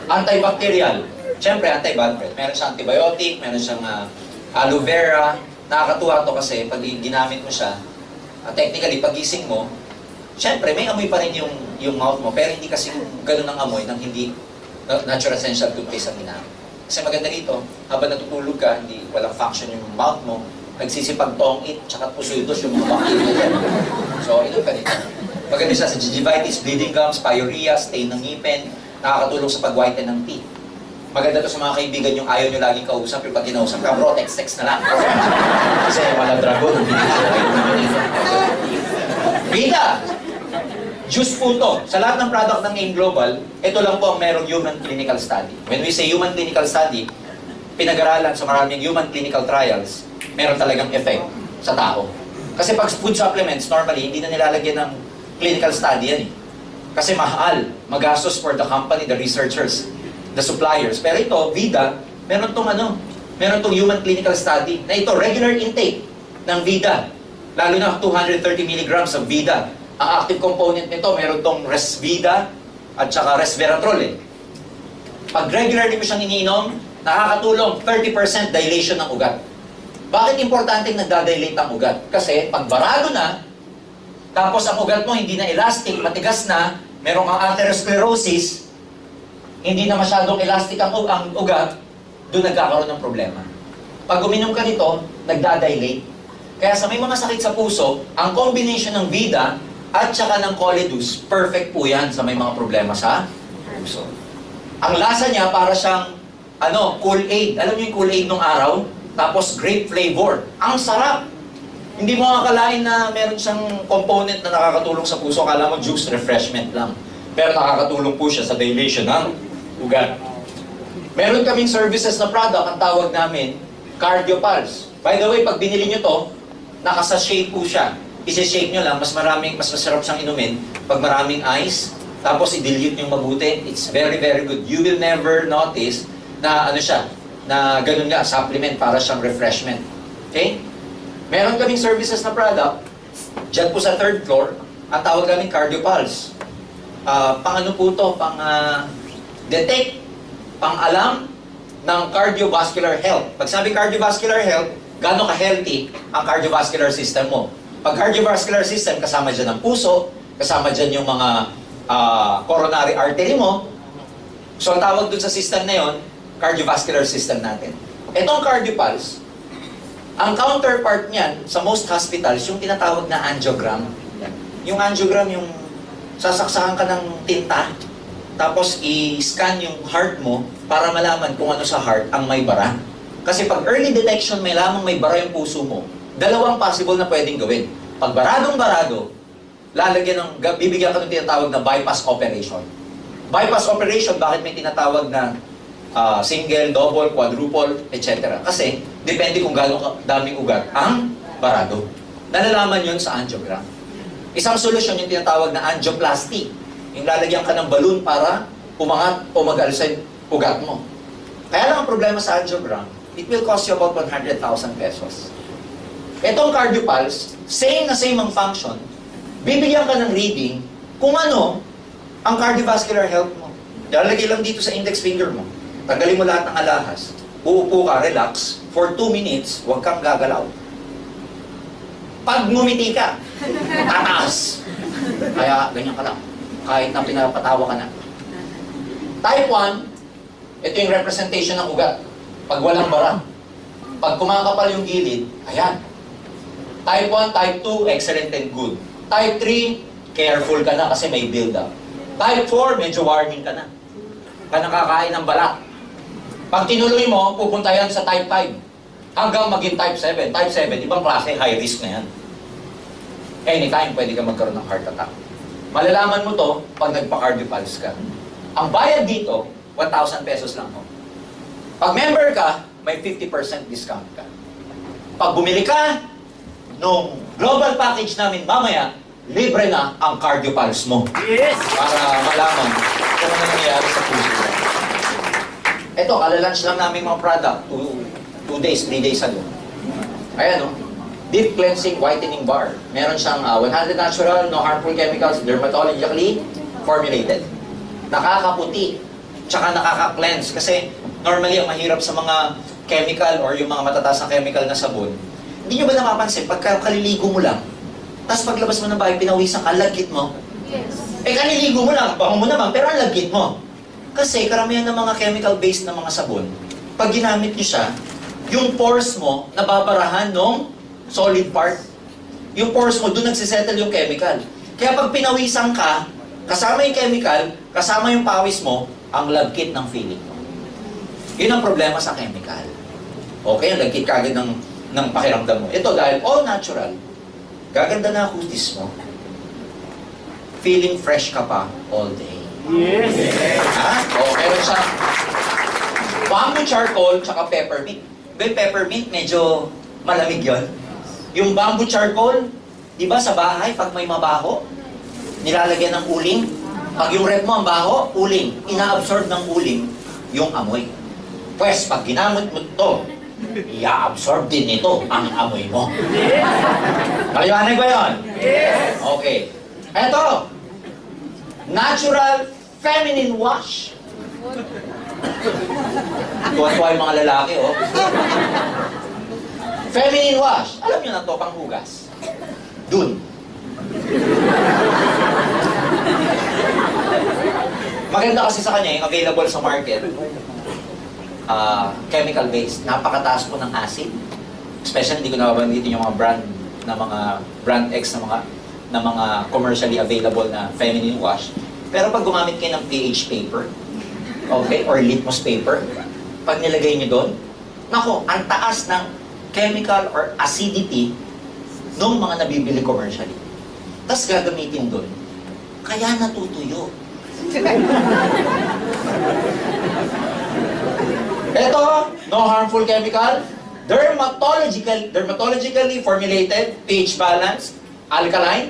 Speaker 2: Antibacterial. Siyempre, antibad breath. Meron siyang antibiotic, meron siyang aloe vera. Nakakatuwa to kasi pag ginamit mo siya, technically, pagising mo, siyempre, may amoy pa rin yung mouth mo, pero hindi kasi ganun ang amoy ng hindi natural essential toothpaste ang ginamit. Kasi maganda rito, habang natutulog ka, hindi walang function yung mouth mo, nagsisipag tongit, tsaka pusuitos yung mga bacteria dyan. So, ito ka dito. Maganda siya sa gingivitis, bleeding gums, pyorrhea, stain ng ngipin, nakakatulong sa pag-whiten ng teeth. Maganda to sa mga kaibigan yung ayaw nyo laging kausap, yung pag kinausap ka, bro, text na lang. Kasi wala dragon, hindi sila Vida! Juice po to. Sa lahat ng product ng AIM Global, ito lang po ang merong human clinical study. When we say human clinical study, pinag-aralan sa maraming human clinical trials, meron talagang effect sa tao. Kasi pag food supplements, normally, hindi na nilalagyan ng clinical study yan eh. Kasi mahal, magastos for the company, the researchers, the suppliers. Pero ito, Vida, meron tong human clinical study na ito, regular intake ng Vida. Lalo na 230 milligrams of Vida. Ang active component nito, meron tong Resvida at saka Resveratrol eh. Pag regularly mo siyang iniinom, nakakatulong 30% dilation ng ugat. Bakit importante nagdadilate ang ugat? Kasi pag barado na, tapos ang ugat mo hindi na elastic, matigas na, merong ang atherosclerosis, hindi na masyadong elastic ang ugat, doon nagkakaroon ng problema. Pag uminom ka nito, nagdadilate. Kaya sa may mga sakit sa puso, ang combination ng Vida at saka ng Colidus, perfect po yan sa may mga problema sa puso. Ang lasa niya para siyang Kool-Aid. Alam niyo yung Kool-Aid nung araw? Tapos grape flavor. Ang sarap! Hindi mo akalain na meron siyang component na nakakatulong sa puso. Akala mo juice refreshment lang. Pero nakakatulong po siya sa dilation ng ugat. Meron kaming services na product, ang tawag namin, Cardio Pulse. By the way, pag binili niyo to, nakasa-shake po siya. Isi-shake nyo lang, mas masarap siyang inumin pag maraming ice, tapos i-dilute nyo mabuti. It's very, very good. You will never notice na na ganun nga, supplement para siyang refreshment. Okay? Meron kaming services na product, dyan po sa 3rd floor, ang tawag namin Cardio Pulse. Pang po to? Detect, pang-alam ng cardiovascular health. Pag sabi cardiovascular health, gaano ka-healthy ang cardiovascular system mo? Pag cardiovascular system, kasama dyan ang puso, kasama dyan yung mga coronary artery mo. So, ang tawag dun sa system na yon, cardiovascular system natin. Itong CardioPulse, ang counterpart niyan sa most hospitals, yung tinatawag na angiogram. Yung angiogram, yung sasaksakan ka ng tinta, tapos i-scan yung heart mo para malaman kung ano sa heart ang may bara. Kasi pag early detection, may lamang may bara yung puso mo, dalawang possible na pwedeng gawin. Pag baradong-barado, bibigyan ka ng tinatawag na bypass operation. Bypass operation, bakit may tinatawag na single, double, quadruple, etc. Kasi, depende kung gaano daming ugat ang barado. Nalalaman yun sa angiogram. Isang solusyon yung tinatawag na angioplasty. Yung lalagyan ka ng balloon para umangat o mag-alsa yung ugat mo. Kaya lang ang problema sa angiogram, it will cost you about 100,000 pesos. Itong CardioPulse, same ang function, bibigyan ka ng reading kung ano ang cardiovascular health mo. Lalagay lang dito sa index finger mo. Tanggalin mo lahat ng alahas. Uupo ka, relax. For 2 minutes, huwag kang gagalaw. Pag ngumiti ka, tataas. Kaya, ganyan ka lang. kahit na pinapatawa ka na. Type 1, ito yung representation ng ugat. Pag walang bara. Pag kumakapal yung gilid, ayan. Type 1, Type 2, excellent and good. Type 3, careful ka na kasi may build-up. Type 4, medyo warning ka na. Ka nakakain ng balat. Pag tinuloy mo, pupunta yan sa Type 5. Hanggang maging Type 7. Type 7, ibang klase, high risk na yan. Anytime, pwede ka magkaroon ng heart attack. Malalaman mo to pag nagpa-cardiopulse ka. Ang bayad dito, 1,000 pesos lang mo. Pag member ka, may 50% discount ka. Pag bumili ka, nung global package namin mamaya, libre na ang cardiopulse mo.
Speaker 3: Yes!
Speaker 2: Para malaman kung ano nangyayari sa puso mo. Ito, kalalunch lang namin mga product. 2 days, 3 days ago. Ayan o. Deep Cleansing Whitening Bar. Meron siyang 100 natural, no harmful chemicals, dermatologically formulated. Nakakaputi. Tsaka nakaka-cleanse. Kasi normally, ang mahirap sa mga chemical or yung mga matataas na chemical na sabon, hindi nyo ba napapansin, pagka kaliligo mo lang, tapos paglabas mo ng bahay, pinawisan ka, lagkit mo.
Speaker 3: Yes.
Speaker 2: Eh, kaliligo mo lang, bango mo naman, pero ang lagkit mo. Kasi karamihan ng mga chemical-based na mga sabon, pag ginamit nyo siya, yung pores mo, nababarahan ng solid part. Yung pores mo, doon nagsisettle yung chemical. Kaya pag pinawisan ka, kasama yung chemical, kasama yung pawis mo, ang lagkit ng feeling mo. Yun ang problema sa chemical. Okay, ang lagkit kagad ng pakiramdam mo. Ito dahil all natural, gaganda na kutis mo. Feeling fresh ka pa all day.
Speaker 3: Yes!
Speaker 2: Ha? O, meron siya bamboo charcoal tsaka peppermint. Yung peppermint, medyo malamig yon. Yung bamboo charcoal, di ba sa bahay, pag may mabaho, nilalagyan ng uling. Pag yung rep mo ang baho, uling. Ina-absorb ng uling yung amoy. Pwes, pag ginamit mo ito, i-absorb din ito ang amoy mo. Maliwanag ba yun?
Speaker 3: Yes!
Speaker 2: Okay. Eto, natural feminine wash. Tuwan-tuwa yung mga lalaki, oh. Feminine wash. Alam nyo na to, panghugas. Dun. Maganda kasi sa kanya, yung available sa market. Chemical-based. Napakataas po ng acid. Especially, hindi ko nababanggitin yung mga brand X na mga commercially available na feminine wash. Pero pag gumamit kayo ng pH paper, okay, or litmus paper, pag nilagay nyo doon, nako, ang taas ng chemical or acidity ng mga nabibili commercially. Tapos gagamitin doon, kaya natutuyo. Ito, no harmful chemical, dermatologically formulated, pH balanced, alkaline,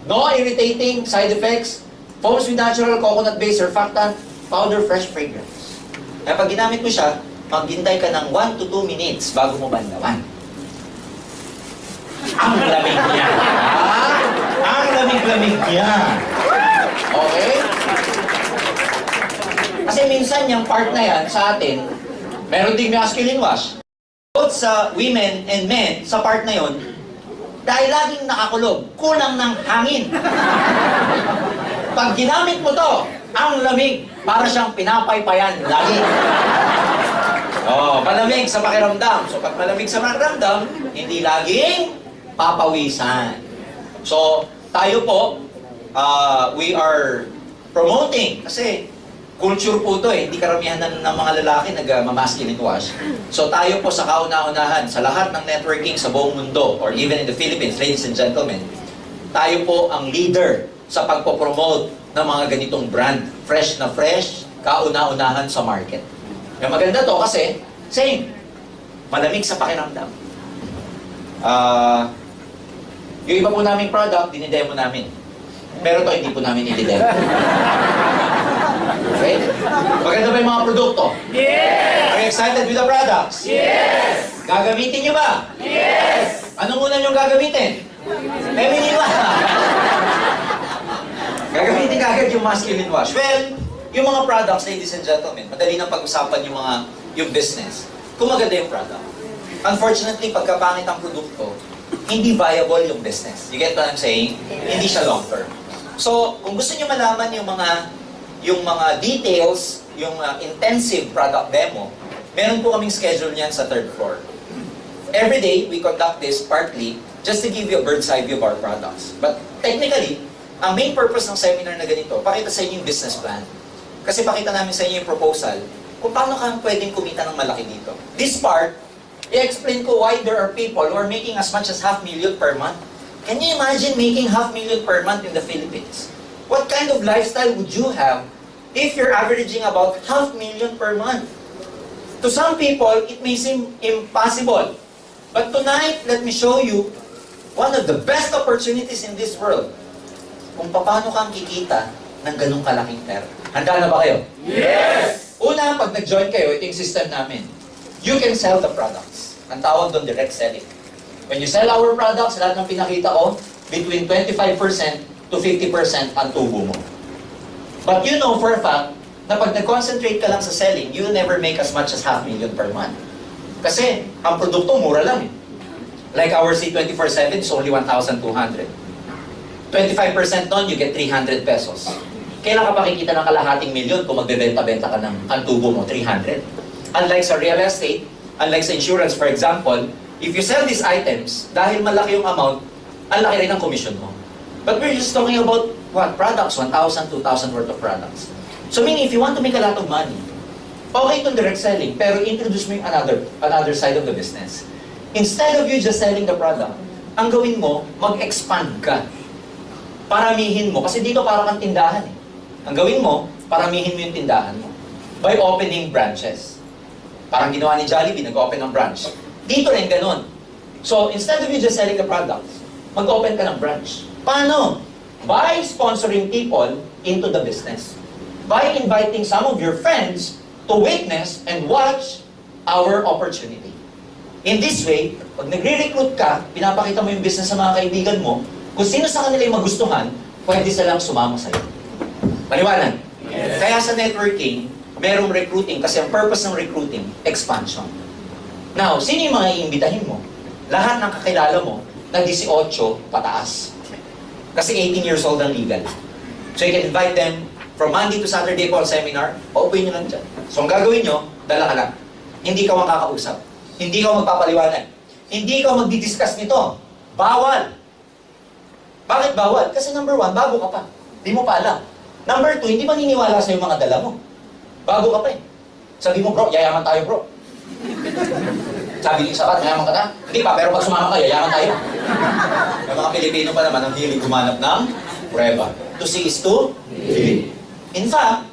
Speaker 2: no irritating side effects, foams with natural coconut-based surfactant, powder fresh fragrance. Kaya pag ginamit mo siya, maghintay ka ng 1 to 2 minutes bago mo bandawan. Ang lamig niya. Ang lamig-lamig niya. Okay? Kasi minsan yung part na yan sa atin, meron ding masculine wash. Both sa women and men, sa part na yon, dahil laging nakakulog, kulang ng hangin. Pag ginamit mo to, ang lamig, para siyang pinapaypayan lagi. Malamig sa pakiramdam. So pag malamig sa pakiramdam, hindi laging papawisan. So, tayo po, we are promoting, kasi culture po to eh, hindi karamihan ng mga lalaki nag-masculine wash. So tayo po sa kauna-unahan, sa lahat ng networking sa buong mundo, or even in the Philippines, ladies and gentlemen, tayo po ang leader sa pagpopromote ng mga ganitong brand. Fresh na fresh, kauna-unahan sa market. Yung maganda to kasi, same, malamig sa pakiramdam. Yung iba po naming product, dinidemo namin. Pero to, hindi po namin i-demo. Okay? Maganda ba yung mga produkto?
Speaker 3: Yes!
Speaker 2: Are you excited with the products?
Speaker 3: Yes!
Speaker 2: Gagamitin nyo ba?
Speaker 3: Yes!
Speaker 2: Anong una nyong gagamitin? Feminine wash. Gagamitin kagad yung masculine wash. Well, yung mga products, ladies and gentlemen, madali nang pag-usapan yung business. Kung maganda yung product. Unfortunately, pagkapangit ang produkto, hindi viable yung business. You get what I'm saying? Hindi siya long term. So, kung gusto niyo malaman yung mga details, yung intensive product demo, meron po kaming schedule niyan sa third floor. Every day, we conduct this partly just to give you a bird's eye view of our products. But technically, ang main purpose ng seminar na ganito, pakita sa inyo yung business plan. Kasi pakita namin sa inyo yung proposal kung paano ka pwedeng kumita ng malaki dito. This part, i-explain ko why there are people who are making as much as $500,000 per month. Can you imagine making $500,000 per month in the Philippines? What kind of lifestyle would you have if you're averaging about $500,000 per month? To some people, it may seem impossible. But tonight, let me show you one of the best opportunities in this world kung paano kang kikita ng ganung kalaking pera. Handa na ba kayo?
Speaker 3: Yes!
Speaker 2: Una, pag nag-join kayo, ito yung system namin. You can sell the products. Ang tawag doon, direct selling. When you sell our products, lahat ng pinakita ko, between 25% to 50% ang tubo mo. But you know for a fact, na pag nag-concentrate ka lang sa selling, you'll never make as much as $500,000 per month. Kasi, ang produkto mura lang eh. Like our C24/7 is only 1,200. 25% nun, you get 300 pesos. Kailan ka pa kikita ng kalahating milyon kung magbebenta-benta ka ng ang tubo mo, 300? Unlike sa real estate, unlike sa insurance, for example, if you sell these items, dahil malaki yung amount, ang laki rin ang commission mo. But we're just talking about, what, products, 1,000, 2,000 worth of products. So meaning, if you want to make a lot of money, okay itong direct selling, pero introduce mo yung another side of the business. Instead of you just selling the product, ang gawin mo, mag-expand ka. Paramihin mo, kasi dito parang kang tindahan eh. Ang gawin mo, paramihin mo yung tindahan mo. By opening branches. Parang ginawa ni Jollibee, nag-open ng branch. Dito rin ganun. So, instead of you just selling the products, mag-open ka ng branch. Paano? By sponsoring people into the business. By inviting some of your friends to witness and watch our opportunity. In this way, pag nagre-recruit ka, pinapakita mo yung business sa mga kaibigan mo, kung sino sa kanila yung magustuhan, pwede silang sumama sa'yo. Paliwanag?
Speaker 3: Yes.
Speaker 2: Kaya sa networking, merong recruiting kasi ang purpose ng recruiting, expansion. Now, sino yung mga iimbitahin mo? Lahat ng kakilala mo na 18 pataas. Kasi 18 years old ang legal. So you can invite them from Monday to Saturday po ang seminar, paupuin nyo lang dyan. So ang gagawin nyo, dala ka lang. Hindi ka makakausap. Hindi ka magpapaliwanag. Hindi ka magdi-discuss nito. Bawal. Bakit bawal? Kasi number 1, bago ka pa. Di mo pa alam. Number 2, hindi maniniwala sa yung mga dala mo. Bago ka pa eh. Sabi mo, bro, yayaman tayo bro. Sabi ni isa ka, mayaman ka na? Hindi pa, pero pag sumama ka, yayaman tayo. Yung mga Pilipino pa naman ang hilig gumanap ng prueba. To see is to believe. In fact,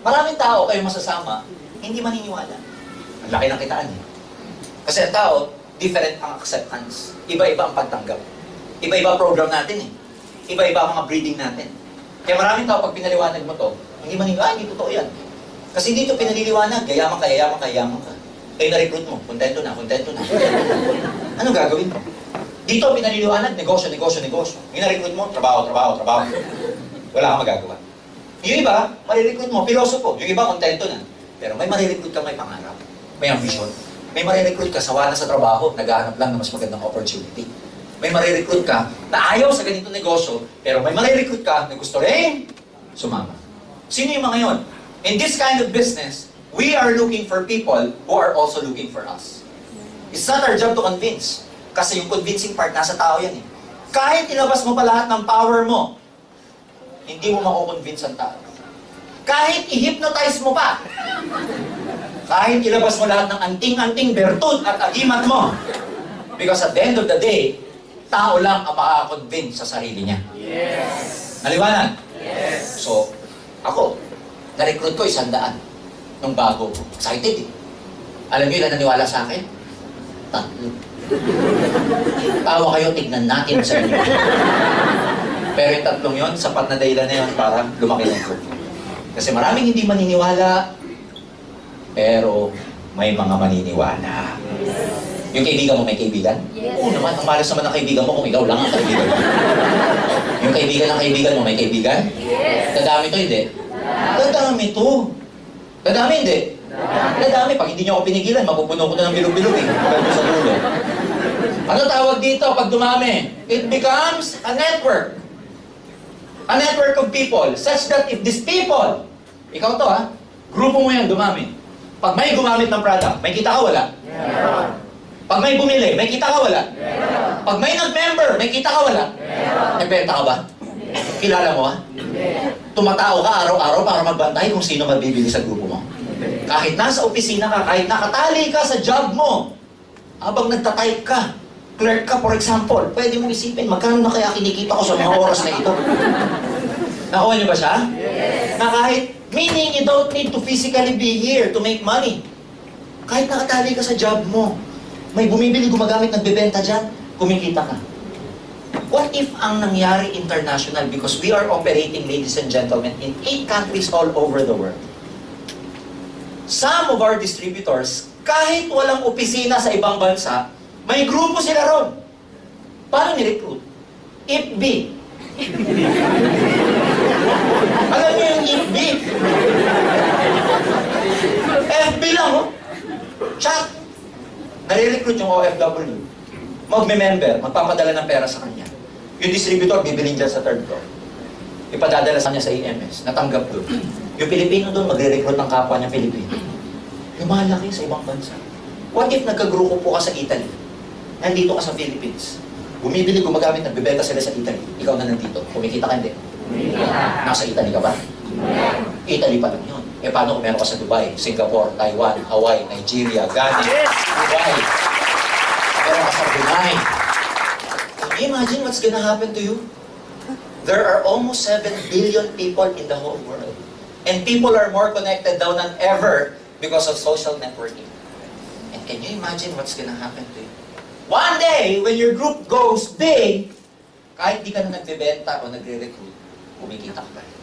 Speaker 2: maraming tao kayo masasama, hindi maniniwala. Ang laki ng kitaan eh. Kasi ang tao, different ang acceptance. Iba-iba ang pagtanggap. Iba-iba program natin eh. Iba-iba ang mga breeding natin. Kaya maraming tao, pag pinaliwanag mo to, hindi maniniwala, hindi totoo yan. Kasi dito pinaliliwanag, yayaman ka, yayaman ka, yayaman ka. Kayo na-recruit mo, kontento na, kontento na. Ano gagawin mo? Dito pinaliliwanag, negosyo, negosyo, negosyo. Yung na-recruit mo, trabaho, trabaho, trabaho. Wala kang magagawa. Yung iba, marirecruit mo, pilosopo. Yung iba, kontento na. Pero may marirecruit ka, may pangarap. May ambition. May marirecruit ka, sawa na sa trabaho, naghahanap lang ng mas magandang opportunity. May marirecruit ka na ayaw sa ganitong negosyo, pero may marirecruit ka na gusto rin sumama. Sino yung mga yon? In this kind of business, we are looking for people who are also looking for us. It's not our job to convince. Kasi yung convincing part, nasa tao yan eh. Kahit ilabas mo pa lahat ng power mo, hindi mo mako-convince ang tao. Kahit i-hypnotize mo pa, kahit ilabas mo lahat ng anting-anting bertud at agimat mo, because at the end of the day, tao lang ang makaka-convince sa sarili niya.
Speaker 3: Yes.
Speaker 2: Naliwanag?
Speaker 3: Yes.
Speaker 2: So, ako, na-recruit ko 100 nung bago. Excited eh. Alam niyo ilan naniwala sa akin? 3. Tawa kayo, tignan natin sa inyo. Pero yung 3 yon, sapat na dahilan na yun para lumaki ng group. Kasi maraming hindi maniniwala, pero may mga maniniwala. Yung kaibigan mo may kaibigan?
Speaker 4: Yes.
Speaker 2: Oo naman, ang malas naman ng kaibigan mo kung ikaw lang ang kaibigan mo. Yung kaibigan ng kaibigan mo may kaibigan?
Speaker 4: Yes.
Speaker 2: Dadami to, hindi? Dadami to. Dadami, hindi? Dadami. Pag hindi niyo ako pinigilan, mapupuno ko na ng bilog-bilog eh. Pagano sa dulo. Ano tawag dito pag dumami? It becomes a network. A network of people such that if these people, ikaw to ha, grupo mo yan dumami. Pag may gumamit ng product, may kita ka wala?
Speaker 3: Meron.
Speaker 2: Pag may bumili, may kita ka wala?
Speaker 3: Meron.
Speaker 2: Pag may nag-member, may kita ka wala?
Speaker 3: Meron.
Speaker 2: Nagbenta ka ba? Kilala mo ha?
Speaker 3: Hindi.
Speaker 2: Tumatao ka araw-araw para magbantay kung sino mabibili sa grupo mo. Kahit nasa opisina ka, kahit nakatali ka sa job mo, habang nagtatype ka, clerk ka for example, pwede mong isipin, magkano na kaya kinikita ko sa mga oras na ito? Nakuha niyo ba siya?
Speaker 3: Yes.
Speaker 2: Na kahit, meaning you don't need to physically be here to make money. Kahit nakatali ka sa job mo, may bumibili, gumagamit, nagbebenta dyan, kumikita ka. What if ang nangyari international because we are operating, ladies and gentlemen, in 8 countries all over the world. Some of our distributors, kahit walang opisina sa ibang bansa, may grupo sila ron. Paano ni-recruit? IFB. Alam niyo yung IFB? FB lang, oh. Chat. Nare-recruit yung OFW. Magme-member, magpapadala ng pera sa kanya. Yung distributor, bibilin dyan sa third floor. Ipadadala sa kanya sa EMS, natanggap doon. Yung Pilipino doon, magre-recruit ng kapwa niya Pilipino. Lumalaki sa ibang bansa. What if nagkagrupo po ka sa Italy? Nandito ka sa Philippines. Bumibili, gumagamit, nagbebenta sila sa Italy. Ikaw na nandito. Kumikita ka hindi? Nasa Italy ka ba? Italy pa lang yun. Eh paano kung meron ka sa Dubai, Singapore, Taiwan, Hawaii, Nigeria, Ghana, Dubai. Meron ka sa Brunei. Can you imagine what's gonna happen to you? There are almost 7 billion people in the whole world. And people are more connected now than ever because of social networking. And can you imagine what's gonna happen to you? One day, when your group goes big, kahit di ka na nagbebenta o nagre-recruit, kumikita ka pa rin.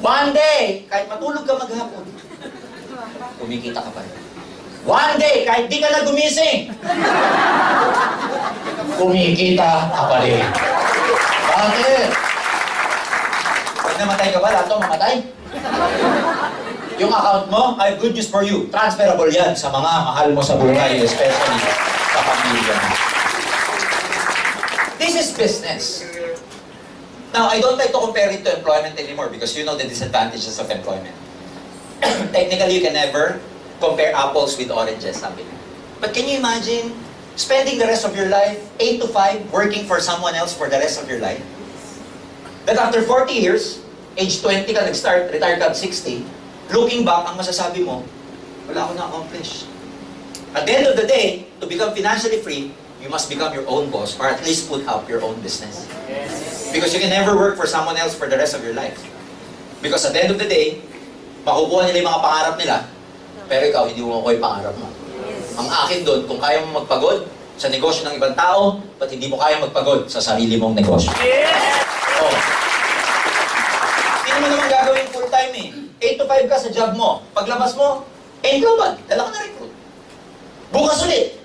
Speaker 2: One day, kahit matulog ka maghapon, kumikita ka pa rin. One day, kahit di ka na gumising, kumikita ka pa rin. Bakit? Pag namatay ka ba, lahat to mamatay? Yung account mo, I have good news for you. Transferable yan sa mga mahal mo sa buhay, especially sa pamilya mo. This is business. Now, I don't like to compare it to employment anymore because you know the disadvantages of employment. Technically, you can never compare apples with oranges, sabi niya. But can you imagine spending the rest of your life, 8 to 5, working for someone else for the rest of your life? That after 40 years, age 20 ka nag-start, retire ka at 60, looking back, ang masasabi mo, wala ako na-accomplish. At the end of the day, to become financially free, you must become your own boss or at least put up your own business. Because you can never work for someone else for the rest of your life. Because at the end of the day, makukuha nila yung mga pangarap nila, pero ikaw, hindi mo makuha yung pangarap mo. Ang akin doon, kung kaya mo magpagod sa negosyo ng ibang tao, ba't hindi mo kaya magpagod sa sarili mong negosyo? Oh. Hindi mo naman gagawin full time eh. 8 to 5 ka sa job mo. Paglabas mo, global, dala ka na recruit. Bukas ulit.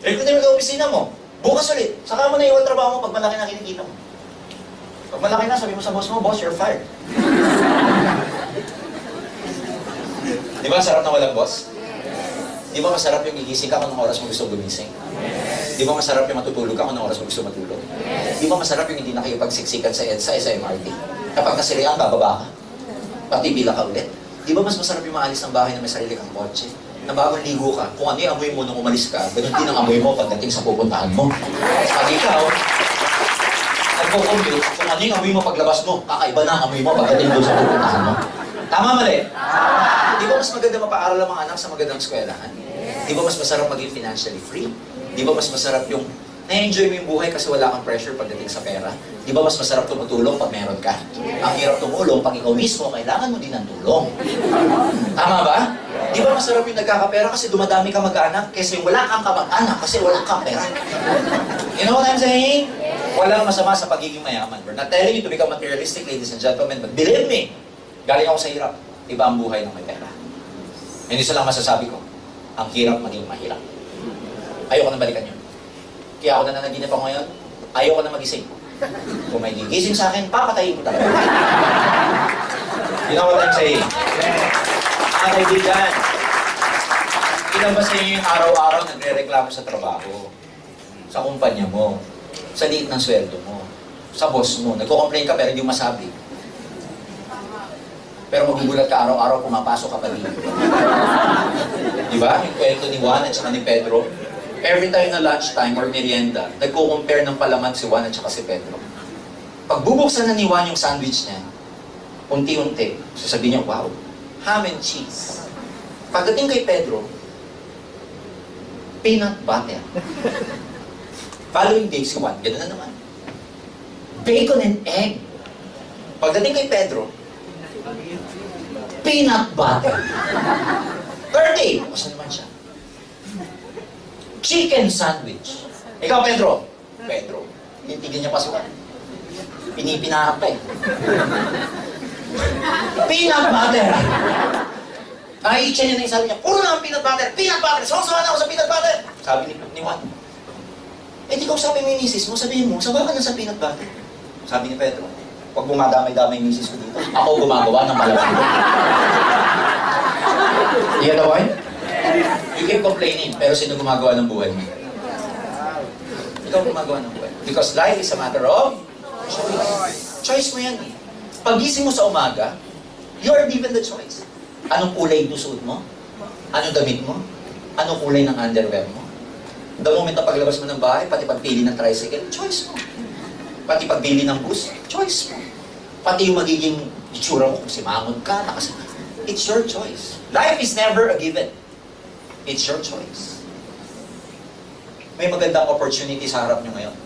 Speaker 2: Recruit mo sa opisina mo. Bukas ulit. Saka mo na iwan trabaho mo pag malaki na kinikita mo. Pag malaki na, sabi mo sa boss mo, boss, you're fired. Di ba sarap na walang boss? Di ba masarap yung gigising ka kung anong oras mo gusto gumising? Di ba masarap yung matutulog ka kung anong oras mo gusto matulog? Di ba masarap yung hindi na kayo pagsiksikan sa EDSA, sa MRT? Kapag nasirihan, bababa ka. Pati bila ka ulit. Di ba mas masarap yung maalis ng bahay na may sarili kang kotse? Na bagong ligo ka, kung ano yung amoy mo nung umalis ka, ganun din ang amoy mo pagdating sa pupuntahan mo. Pag ikaw, nagko-compute, kung ano yung amoy mo paglabas mo, kakaiba na ang amoy mo pagdating doon sa pupuntahan mo. Tama mali? Di ba mas maganda mapaaral ang mga anak sa magandang eskwelahan? Di ba mas masarap maging financially free? Di ba mas masarap yung na-enjoy mo yung buhay kasi wala kang pressure pagdating sa pera? Di ba mas masarap tumutulong pag meron ka? Ang hirap tumulong pag ikaw mismo, kailangan mo din ng tulong. Tama ba? Di ba masarap yung nagkakapera kasi dumadami ka mag-anak kaysa yung wala kang kamag-anak kasi wala kang pera? You know what I'm saying? Walang masama sa pagiging mayaman. We're not telling you to become materialistic, ladies and gentlemen, but believe me, galing ako sa hirap. Iba ang buhay ng may pera. Hindi isa lang masasabi ko, ang hirap maging mahirap. Ayoko na balikan yun. Kaya ako na nanaginip ako ngayon, ayoko na magising. Kung may gigising sa akin, papatayin ko talaga. You know what I'm saying? Mga kaibigan, ilan ba sa inyo yung araw-araw nagre-reklamo sa trabaho, sa kumpanya mo, sa liit ng sweldo mo? sa boss mo. Nagko-complain ka pero hindi mo masabi. Pero magugulat ka araw-araw pumapasok ka pa dito. Di ba? Yung kwento ni Juan at saka ni Pedro. Every time na lunchtime or merienda, nagko-compare ng palaman si Juan at saka si Pedro. Pag bubuksan na ni Juan yung sandwich niya, unti-unti, sasabihin niya, wow, ham and cheese. Pagdating kay Pedro, peanut butter. Following day, si Juan, gano'n na naman. Bacon and egg. Pagdating kay Pedro, peanut butter. Third day, basta naman siya. Chicken sandwich. Ikaw, Pedro. Pedro, tintigil niya pasukan. Pinipinahan pa eh. Peanut butter. Ay, siya niya sabi niya, puro na ang peanut butter. Peanut butter. Sawa-sawa na ako sa peanut butter. Sabi ni Juan. Eh, di ko sabi mo yung misis mo, sabihin mo, sawa ka na sa peanut butter. Sabi ni Pedro, pag bumadamay-damay yung misis ko dito, ako gumagawa ng palaman. You get the point? You keep complaining, pero sino gumagawa ng buhay mo? Ikaw gumagawa ng buhay. Because life is a matter of choice. Choice mo yan eh. Pagising mo sa umaga, you are given the choice. Anong kulay yung suot mo? Anong damit mo? Anong kulay ng underwear mo? The moment na paglabas mo ng bahay, pati pagpili ng tricycle, choice mo. Pati pagbili ng bus, choice mo. Pati yung magiging itsura mo, kung simangon ka, it's your choice. Life is never a given. It's your choice. May magandang opportunity sa harap nyo ngayon.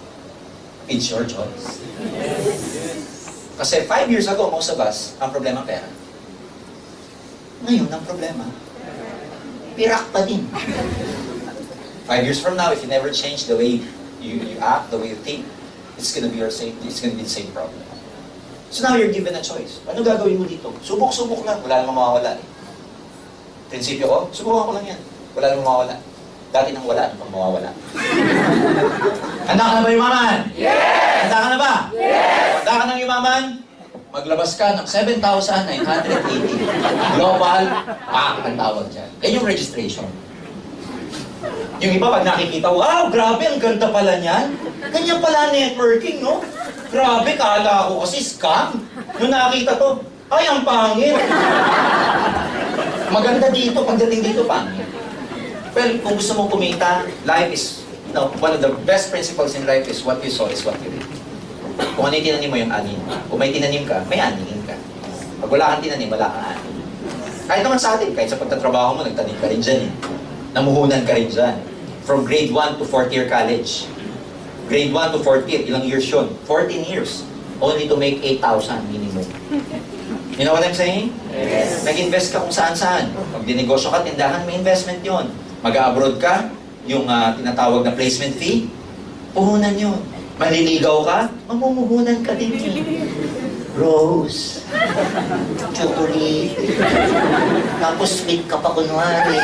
Speaker 2: It's your choice. Kasi 5 years ago, most of us, ang problema pera. Ngayon, ang problema, pirak pa din. 5 years from now, if you never change the way you act, the way you think, it's gonna be it's gonna be the same problem. So now you're given a choice. Ano gagawin mo dito? Subok-subok lang. Wala namang mawawala eh. Prinsipyo ko, subukan ko lang yan. Wala namang mawawala. Dati nang wala, ano pang mawawala? Handa ka na ba yumaman?
Speaker 3: Yes!
Speaker 2: Handa ka na ba?
Speaker 3: Yes!
Speaker 2: Handa ka nang yumaman? Maglabas ka ng 7,980. Global, ang tawag dyan. Yan yung registration. Yung iba, pag nakikita, wow, grabe, ang ganda pala niyan. Ganyan pala networking, no? Grabe, kala ko kasi scam. Nung nakita to, ay, ang pangit. Maganda dito, pagdating dito, pangit. Well, kung gusto mong kumita, life is, one of the best principles in life is what you sow is what you reap. Kung ano yung tinanim mo, yung anin. Kung may tinanim ka, may aninin ka. Pag wala kang tinanim, wala kang anin. Kahit naman sa atin, kahit sa pagtatrabaho mo, nagtanim ka rin dyan eh. Namuhunan ka rin dyan. From grade 1 to 4th year college. Grade 1 to 4th year, ilang years yun? 14 years. Only to make 8,000 minimum. You know what I'm saying?
Speaker 3: Yes.
Speaker 2: Nag-invest ka kung saan-saan. Pag dinegosyo ka, tindahan, may investment yon. Mag-abroad ka, yung tinatawag na placement fee, puhunan yun. Manliligaw ka, mamumuhunan ka din yun. Rose, chocolate, tapos sweet ka pa kunwari.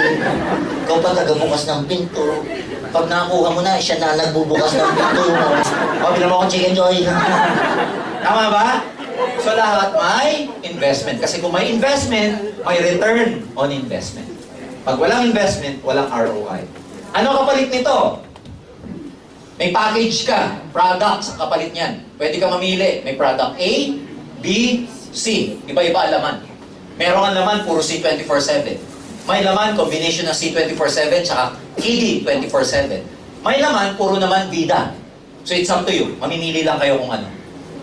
Speaker 2: Ikaw pa tagabukas ng pinto. Pag nakuha mo na, siya na nagbubukas ng pinto. O, bilang mo akong chicken joy. Tama ba? So lahat may investment. Kasi kung may investment, may return on investment. Pag walang investment, walang ROI. Ano kapalit nito? May package ka, products ang kapalit niyan. Pwede ka mamili. May product A, B, C. Iba-iba ang laman. Merong ang laman, puro C 24/7. May laman, combination ng C 24/7 tsaka KD 24/7. May laman, puro naman bida. So it's up to you. Mamimili lang kayo kung ano.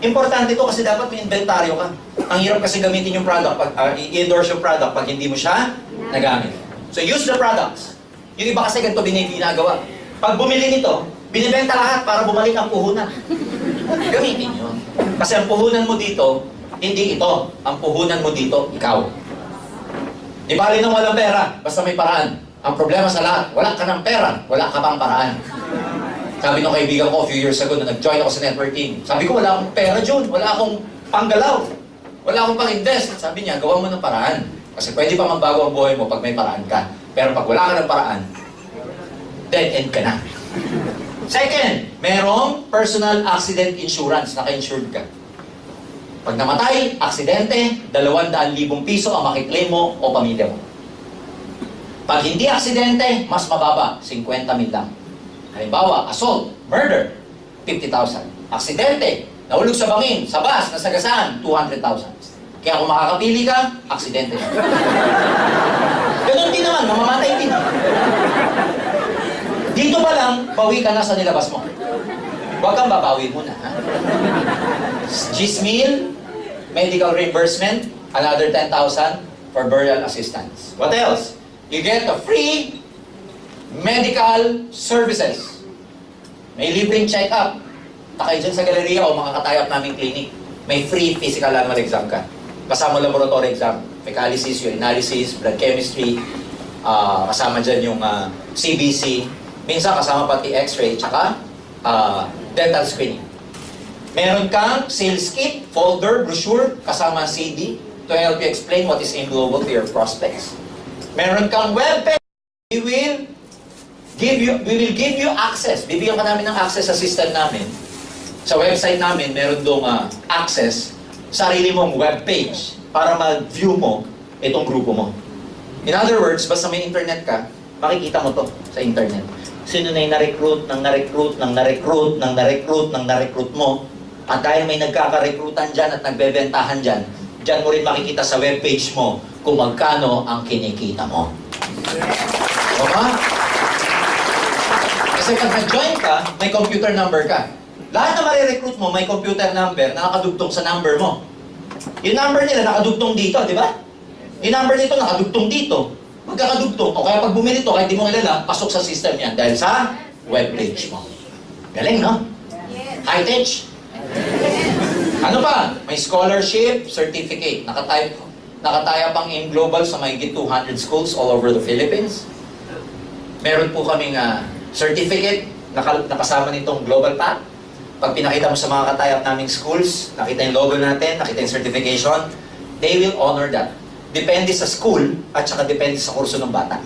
Speaker 2: Importante ito kasi dapat may inventaryo ka. Ang hirap kasi gamitin yung product, pag i-endorse yung product pag hindi mo siya nagamit. So use the products. Yung iba kasi ganito ginagawa. Pag bumili nito, binibenta lahat para bumalik ang puhunan. Gamitin yun. Kasi ang puhunan mo dito, hindi ito. Ang puhunan mo dito, ikaw. Di bali nang walang pera, basta may paraan. Ang problema sa lahat, wala ka ng pera, wala ka pang paraan. Sabi ng kaibigan ko a few years ago na nag-join ako sa networking. Sabi ko, wala akong pera, Jun. Wala akong panggalaw. Wala akong pang-invest. Sabi niya, gawa mo ng paraan. Kasi pwede pa magbago ang buhay mo pag may paraan ka. Pero pag wala ka ng paraan, dead end ka na. Second, merong personal accident insurance. Naka-insured ka. Pag namatay, aksidente, 200,000 piso ang makiklaim mo o pamilya mo. Pag hindi aksidente, mas mababa, 50,000 lang. Halimbawa, assault, murder, 50,000. Aksidente, Nahulog sa bangin, sa bus, nasagasaan, 200,000. Kaya kung makakapili ka, aksidente na. Ganun din naman, mamamatay din. Dito pa lang, bawi ka na sa nilabas mo. Huwag kang babawi muna, ha? Gismil, medical reimbursement, another 10,000 for burial assistance. What else? You get a free medical services. May libreng check-up. Takay dyan sa galeriya o mga katayap naming clinic. May free physical annual exam ka. Kasama laboratory exam, fecalysis, urinalysis, blood chemistry, kasama dyan yung CBC, minsan kasama pati x-ray, tsaka dental screening. Meron kang sales kit, folder, brochure, kasama CD to help you explain what is in global to your prospects. Meron kang webpage. We will give you access. Bibigyan ka namin ng access sa system namin. Sa website namin, meron doong access sarili mong webpage para mag-view mo itong grupo mo. In other words, basta may internet ka, makikita mo to sa internet. Sino na yung na-recruit, ng na-recruit mo. At dahil may nagkaka-recruitan dyan at nagbebentahan dyan, dyan mo rin makikita sa webpage mo kung magkano ang kinikita mo. Okay? Kasi pag nag-join ka, may computer number ka. Lahat na marirecruit mo, may computer number na nakadugtong sa number mo. Yung number nila nakadugtong dito, di ba? Yung number nito nakadugtong dito. Magkakadugtong. O kaya pag bumili to, kahit di mo kilala, pasok sa system yan dahil sa webpage mo. Galing, no? High-tech. Ano pa? May scholarship, certificate. Nakataya pang in global sa mahigit 200 schools all over the Philippines. Meron po kaming certificate nakasama nitong Global Path. Pag pinakita mo sa mga katayap naming schools, nakita yung logo natin, nakita yung certification, they will honor that. Depende sa school at saka depende sa kurso ng bata.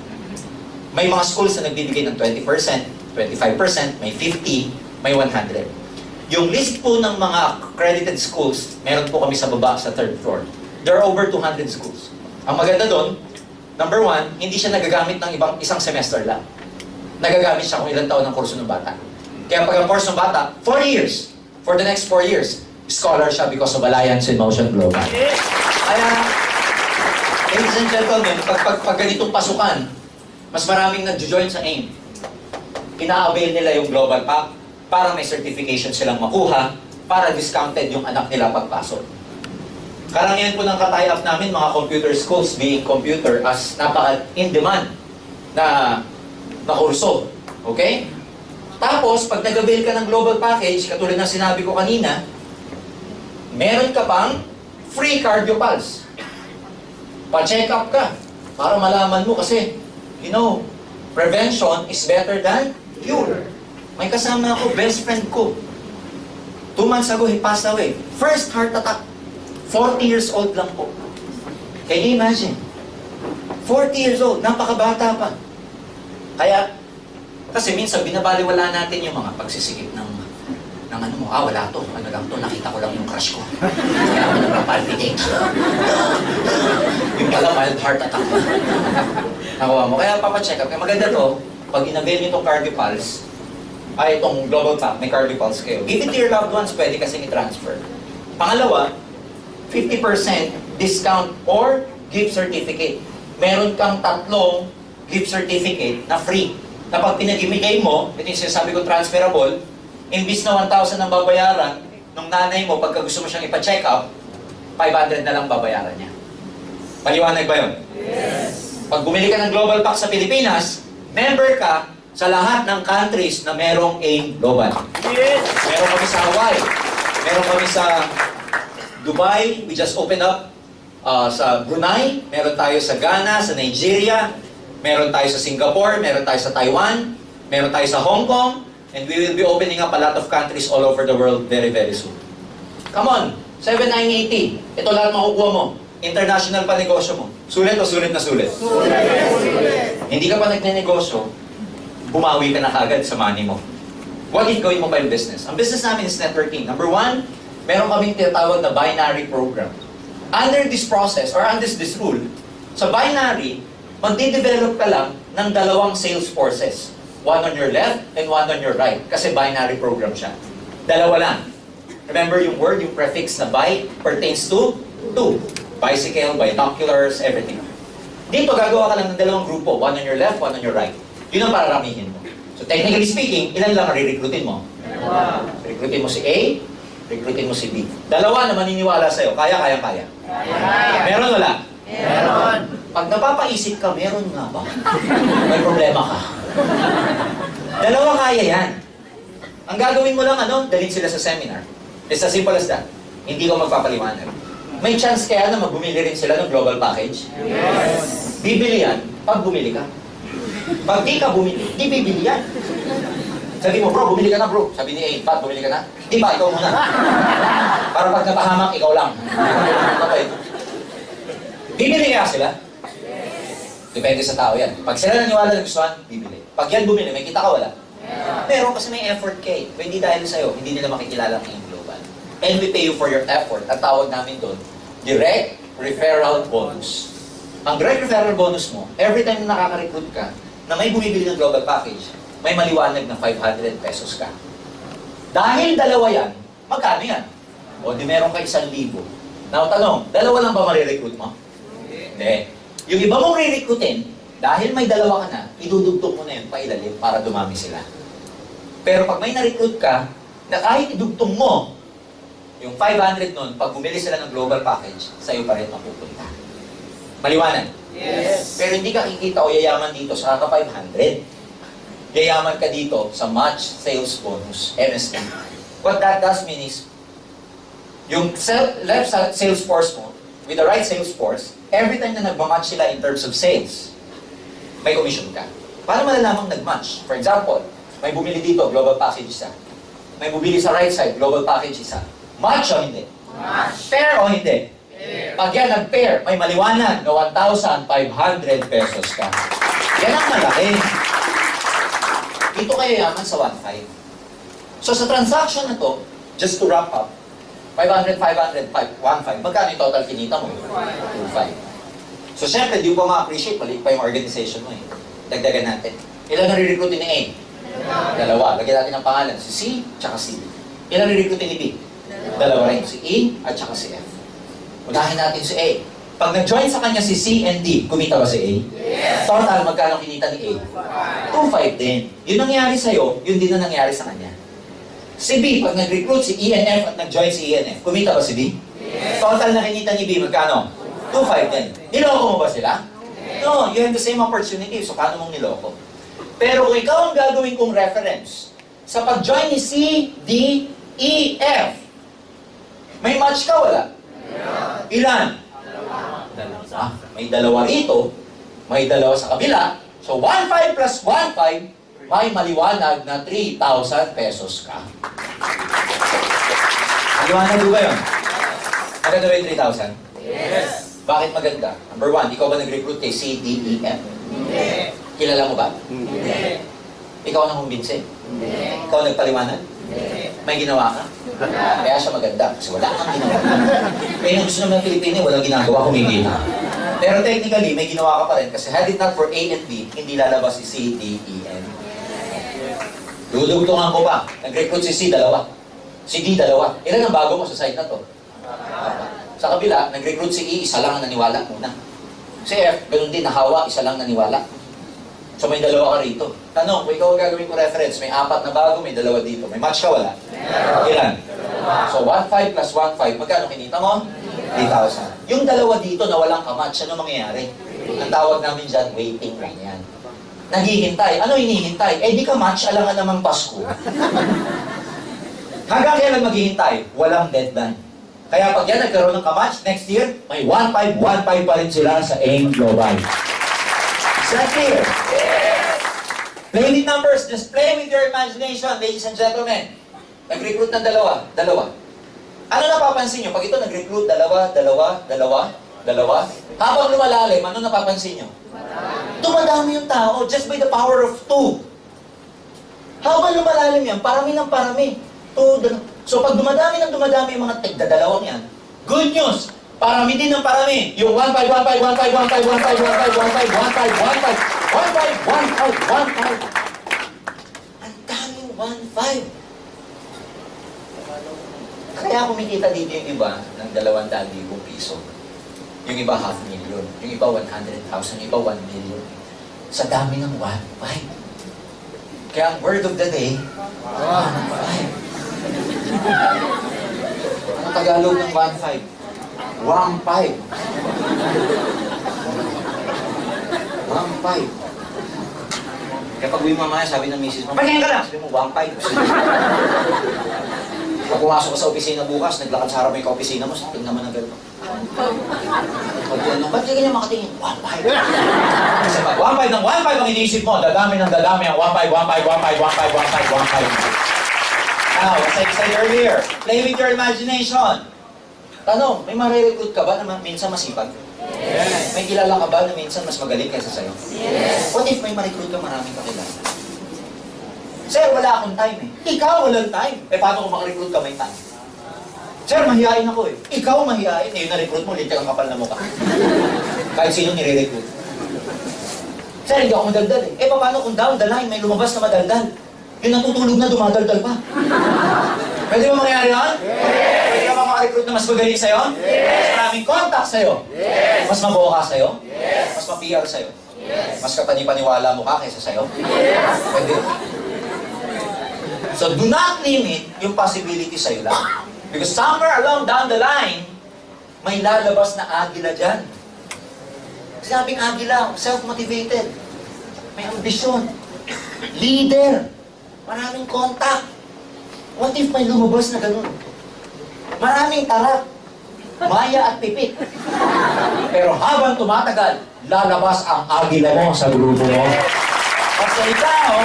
Speaker 2: May mga schools na nagbibigay ng 20%, 25%, may 50%, may 100%. Yung list po ng mga accredited schools, meron po kami sa baba, sa third floor. There are over 200 schools. Ang maganda doon, number one, hindi siya nagagamit ng isang semester lang. Nagagamit siya kung ilang taon ng kurso ng bata. Kaya pag ang kurso ng bata, 4 years. For the next 4 years, scholar siya because of Alliance in Motion Global. Kaya, ladies and gentlemen, pag ganitong pasukan, mas maraming nag-join sa AIM. Ina-avail nila yung Global Pack para may certification silang makuha, para discounted yung anak nila pagpasok. Karamihan po ng katay-up namin, mga computer schools being computer as napaka-in-demand na kurso. Okay? Tapos, pag nag-avail ka ng global package, katulad ng sinabi ko kanina, meron ka pang free cardio pulse. Pa-check up ka para malaman mo kasi, you know, prevention is better than cure. May kasama ako, best friend ko. 2 months ago, he passed away. First heart attack. 40 years old lang po. Can you imagine? 40 years old, napakabata pa. Kaya, kasi minsan binabaliwala natin yung mga pagsisikip ng ano mo, wala to, ano lang to, nakita ko lang yung crush ko. Kaya ako nagpapalpitate. Yung pala mild heart attack. Nakuha mo. Kaya papacheck up. Kaya maganda to, pag in-avail nyo itong cardio pulse, itong global pack, may cardio pulse kayo. Give it to your loved ones, pwede kasi i-transfer. Pangalawa, 50% discount or gift certificate. Meron kang 3 gift certificate na free. Na pag pinag-imigay mo, ito yung sinasabi ko transferable, imbis na 1,000 ang babayaran, nung nanay mo, pagka gusto mo siyang ipa-check up, 500 na lang babayaran niya. Paliwanag ba yun?
Speaker 3: Yes.
Speaker 2: Pag bumili ka ng Global Pack sa Pilipinas, member ka sa lahat ng countries na merong AIM Global.
Speaker 3: Yes.
Speaker 2: Meron kami sa Hawaii, meron kami sa Dubai, we just opened up sa Brunei, meron tayo sa Ghana, sa Nigeria, meron tayo sa Singapore, meron tayo sa Taiwan, meron tayo sa Hong Kong, and we will be opening up a lot of countries all over the world very, very soon. Come on, 7980. Ito lahat makukuha mo. International pa negosyo mo. Sulit o sulit na sulit?
Speaker 3: Sulit.
Speaker 2: Hindi ka pa nagnenegosyo, bumawi ka na kagad sa money mo. What if gawin mo pa yung business? Ang business namin is networking. Number 1, meron kaming tinatawag na binary program. Under this process, or under this rule, sa binary, magde-develop ka lang ng 2 sales forces. One on your left and one on your right. Kasi binary program siya. 2 lang. Remember yung word, yung prefix na bi, pertains to two. Bicycle, binoculars, everything. Dito, gagawa ka lang ng dalawang grupo. One on your left, one on your right. Yun ang pararamihin mo. So technically speaking, ilan lang ang re-recruitin mo? Recruitin mo si A, recruitin mo si B. Dalawa na maniniwala sa'yo. Kaya. Meron wala?
Speaker 3: Meron.
Speaker 2: Pag napapaisip ka, meron nga ba? May problema ka. Dalawa kaya yan. Ang gagawin mo lang, dalhin sila sa seminar. It's as simple as that. Hindi ko magpapaliwanag. May chance kaya na magbumili rin sila ng global package?
Speaker 3: Yes.
Speaker 2: Bibili yan pag bumili ka. Pag di ka bumili, di bibili yan. Sabi mo, bro, bumili ka na, bro. Sabi ni A, Pat, bumili ka na? Di ba, ikaw muna. Para pag napahamak, ikaw lang. Okay. Bibili kaya sila? Depende sa tao yan. Pag sila naniwala na gustuhan, bibili. Pag yan bumili, may kita ka wala? Pero kasi may effort kay. Hindi dahil sa'yo, hindi nila makikilala ang iyong global. And we pay you for your effort. At tawag namin doon, direct referral bonus. Ang direct referral bonus mo, every time na nakaka-recruit ka, na may bumibili ng global package, may maliwanag na 500 pesos ka. Dahil dalawa yan, magkano yan? O di meron ka 1,000. Now tanong, dalawa lang ba marirecruit mo? Hindi. Yung iba mong re-recruitin, dahil may dalawa ka na, idudugtong mo na yun pailalim para dumami sila. Pero pag may na-recruit ka, na kahit idugtong mo, yung 500 nun, pag bumili sila ng global package, sa'yo pa rin mapupunta. Maliwanag?
Speaker 3: Yes.
Speaker 2: Pero hindi ka kikita o yayaman dito sa kaka 500. Yayaman ka dito sa match sales bonus, MSB. What that does mean is, yung left sales force mo, with the right sales force, every time na nagmamatch sila in terms of sales, may commission ka. Paano malalamang nagmatch? For example, may bumili dito, global package isa. May bumili sa right side, global package isa. Match o hindi?
Speaker 3: Match.
Speaker 2: Pair o hindi?
Speaker 3: Pair.
Speaker 2: Pag yan nag-pair, may maliwanag na 1,500 pesos ka. Yan ang malaki. Ito kayo yaman sa 1,500. So sa transaction na to, just to wrap up, 500, 500, 1,500. Magkano yung total kinita mo? 2,500. So syempre, di ko pa ma-appreciate, maliit pa yung organization mo eh. Dagdagan natin. Ilan na re-recruitin ni A? Dalawa. Lagyan natin ang pangalan, si C, tsaka si B. Ilan re-recruitin ni B? Dalawa rin, si E at tsaka si F. Unahin natin si A. Pag nag-join sa kanya si C and D, kumita ba si A?
Speaker 3: Yes.
Speaker 2: Total, magkano kinita ni A? 2,500 din. Yun nangyari sa'yo, yun din na nangyari sa kanya. Si B, pag nag-recruit si E and F at nag-join si E and F, kumita ba si B?
Speaker 3: Yes.
Speaker 2: Total na kinita ni B, magkano? 2,500 din. Niloko mo ba sila? No, you have the same opportunity. So, paano mong niloko? Pero kung ikaw ang gagawin kong reference sa pag-join ni C, D, E, F, may match ka wala? Ilan? Dalawa. May dalawa rito, may dalawa sa kabila. So, 1,500 plus 1,500, may maliwanag na 3,000 pesos ka. Maliwanag ba yun? Maganda ba yung 3,000?
Speaker 3: Yes.
Speaker 2: Bakit maganda? Number 1, ikaw ba nag-recruit kay C, D, E, F?
Speaker 3: Hindi.
Speaker 2: Kilala mo ba?
Speaker 3: Hindi.
Speaker 2: Ikaw ang kumbinse?
Speaker 3: Hindi.
Speaker 2: Ikaw ang nagpaliwanag?
Speaker 3: Hindi.
Speaker 2: May ginawa ka? Kaya siya maganda kasi wala kang ginawa. Kaya yung gusto naman ng Pilipino, walang ginagawa, kumikita. Pero technically, may ginawa ka pa rin kasi had it not for A and B, hindi lalabas si C, D, E, N. Dudugtungan ko pa. Nag-recruit si C, dalawa. Si D, dalawa. Ilan ang bago mo sa site na to? Sa kabila, nag-recruit si E, isa lang ang naniwala muna. Si F, ganun din, nahawa, isa lang naniwala. So may dalawa ka rito. Tanong, kung ikaw ang gagawin ko reference, may 4 na bago, may 2 dito. May match ka wala? Ilan? So 1,500 plus 1,500, magkano kinita mo? 3,000. Yung 2 dito na walang kamatch, ano mangyayari? Ang tawag namin dyan, waiting lang yan. Naghihintay. Ano hinihintay? Eh di ka match, alangan namang Pasko. Hanggang kailan maghihintay? Walang deadline. Kaya pag yan nagkaroon ng kamatch, next year, may 1,500 pa rin sila sa AIM Global. Is that clear? Play with numbers. Just play with your imagination, ladies and gentlemen. Nag-recruit ng dalawa. Ano napapansin nyo? Pag ito nag-recruit, dalawa. Habang lumalalim, ano napapansin nyo? Dumadami yung tao just by the power of 2. Habang lumalalim yan, parami ng parami. So pag dumadami ng dumadami yung mga tigdadalawang yan, good news! Parami din ng parami. Yung 1,500. Ang daming 1,500. Kaya kumikita dito yung iba ng 200,000 piso. Yung iba 500,000. Yung iba 100,000. Yung iba 1 million. Sa dami ng 1.5. Kaya ang word of the day, 1.5. Ano Tagalog ng 1.5? 1.5. 1.5. Kaya pag uwi mamaya, sabi ng misis mo, "Pagkain ka lang!" Sabi mo, 1.5. Pag pumasok ka sa opisina bukas, naglakad sa harap mo yung ka-opisina mo, sabi naman ng gano'n. Pag yan, ba't hindi ka niya makatingin? 1.5. Kasi pag 1.5 ng 1.5 ang iniisip mo, dadami ng dadami ang 1.5, 1.5, 1.5, 1.5, 1.5, 1.5. Now, as I said earlier, play with your imagination. Tanong, may marirecruit ka ba na minsan masipag?
Speaker 3: Yes.
Speaker 2: May kilala ka ba na minsan mas magaling kaysa sa'yo?
Speaker 3: Yes.
Speaker 2: What if may ma-recruit ka maraming kakilala? Sir, wala akong time eh. Ikaw walang time. Eh, paano kung maka-recruit ka may time? Sir, mahihain ako eh. Ikaw mahihain. Eh, yung na-recruit mo, literal kapal na mukha. Kahit sino nire-recruit. Sir, hindi ako madaldal eh. Eh, paano kung down the line may lumabas na madaldal? Yung natutulog na dumadaldal pa. Pwede ba mangyari yun? Yes! Pwede ka ba maka-recruit na mas magaling sa'yo? Yes! Mas maraming contact sa'yo? Yes! Mas mabuo ka sa'yo? Yes! Mas ma-PR sa'yo? Yes! Mas kapani-paniwala mo ka kaysa sa'yo? Yes! Pwede. So do not limit yung possibility sa'yo lang. Because somewhere along down the line, may lalabas na agila dyan. Sinabing agila, self-motivated. May ambisyon. Leader. Maraming contact. What if may lumabas na ganun? Maraming tarak. Maya at pipit. Pero habang tumatagal, lalabas ang agila mo sa grupo mo. Kasi ikaw,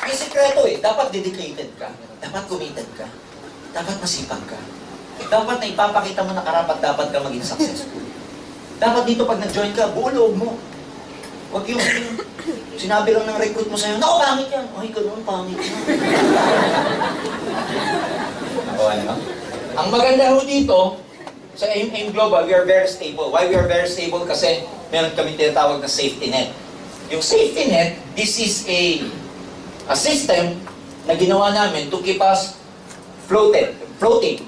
Speaker 2: may sikreto eh. Dapat dedicated ka. Dapat committed ka. Dapat masipag ka. Dapat na ipapakita mo na karapat dapat ka maging successful. Dapat dito pag nag-join ka, buo loob mo. Huwag yung sinabi lang ng recruit mo sa'yo, "Naku, pangit yan." Ay, ganun, pangit yan. Nakuha na? Ang maganda ho dito, sa AIM Global, we are very stable. Why we are very stable? Kasi meron kami tinatawag na safety net. Yung safety net, this is a system na ginawa namin to keep us floating,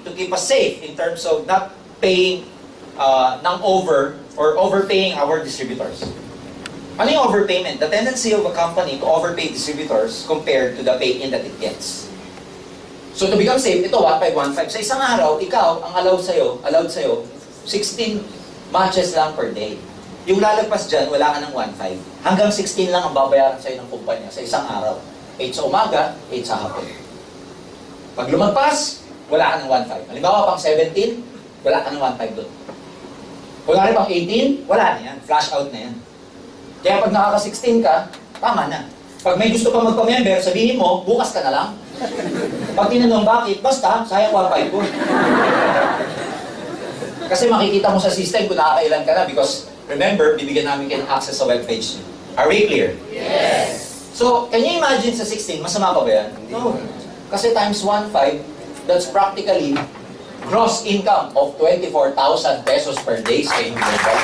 Speaker 2: to keep us safe in terms of not paying ng over or overpaying our distributors. Ano yung overpayment? The tendency of a company to overpay distributors compared to the pay-in that it gets. So to become safe, ito 1.5. Sa isang araw, ikaw, ang allowed sa'yo, 16 matches lang per day. Yung lalagpas dyan, wala ka ng 1.5. Hanggang 16 lang ang babayaran sa'yo ng kumpanya sa isang araw. 8 sa umaga, 8 sa hapon. Pag lumagpas, wala ka ng 1.5. Halimbawa, pang 17, wala ka ng 1.5 doon. Wala rin pang 18, wala na yan. Flash out na yan. Kaya pag nakaka-16 ka, tama na. Pag may gusto ka magpa-member, sabihin mo, bukas ka na lang. Pag tinanong bakit, basta, sayang 1.5 ko. Kasi makikita mo sa system kung nakakailan ka na because, remember, bibigyan namin kayo ng access sa webpage. Are we clear?
Speaker 3: Yes.
Speaker 2: So, can you imagine sa 16, masama pa ba yan? No. Kasi times 1.5, that's practically gross income of 24,000 pesos per day sa inyong global.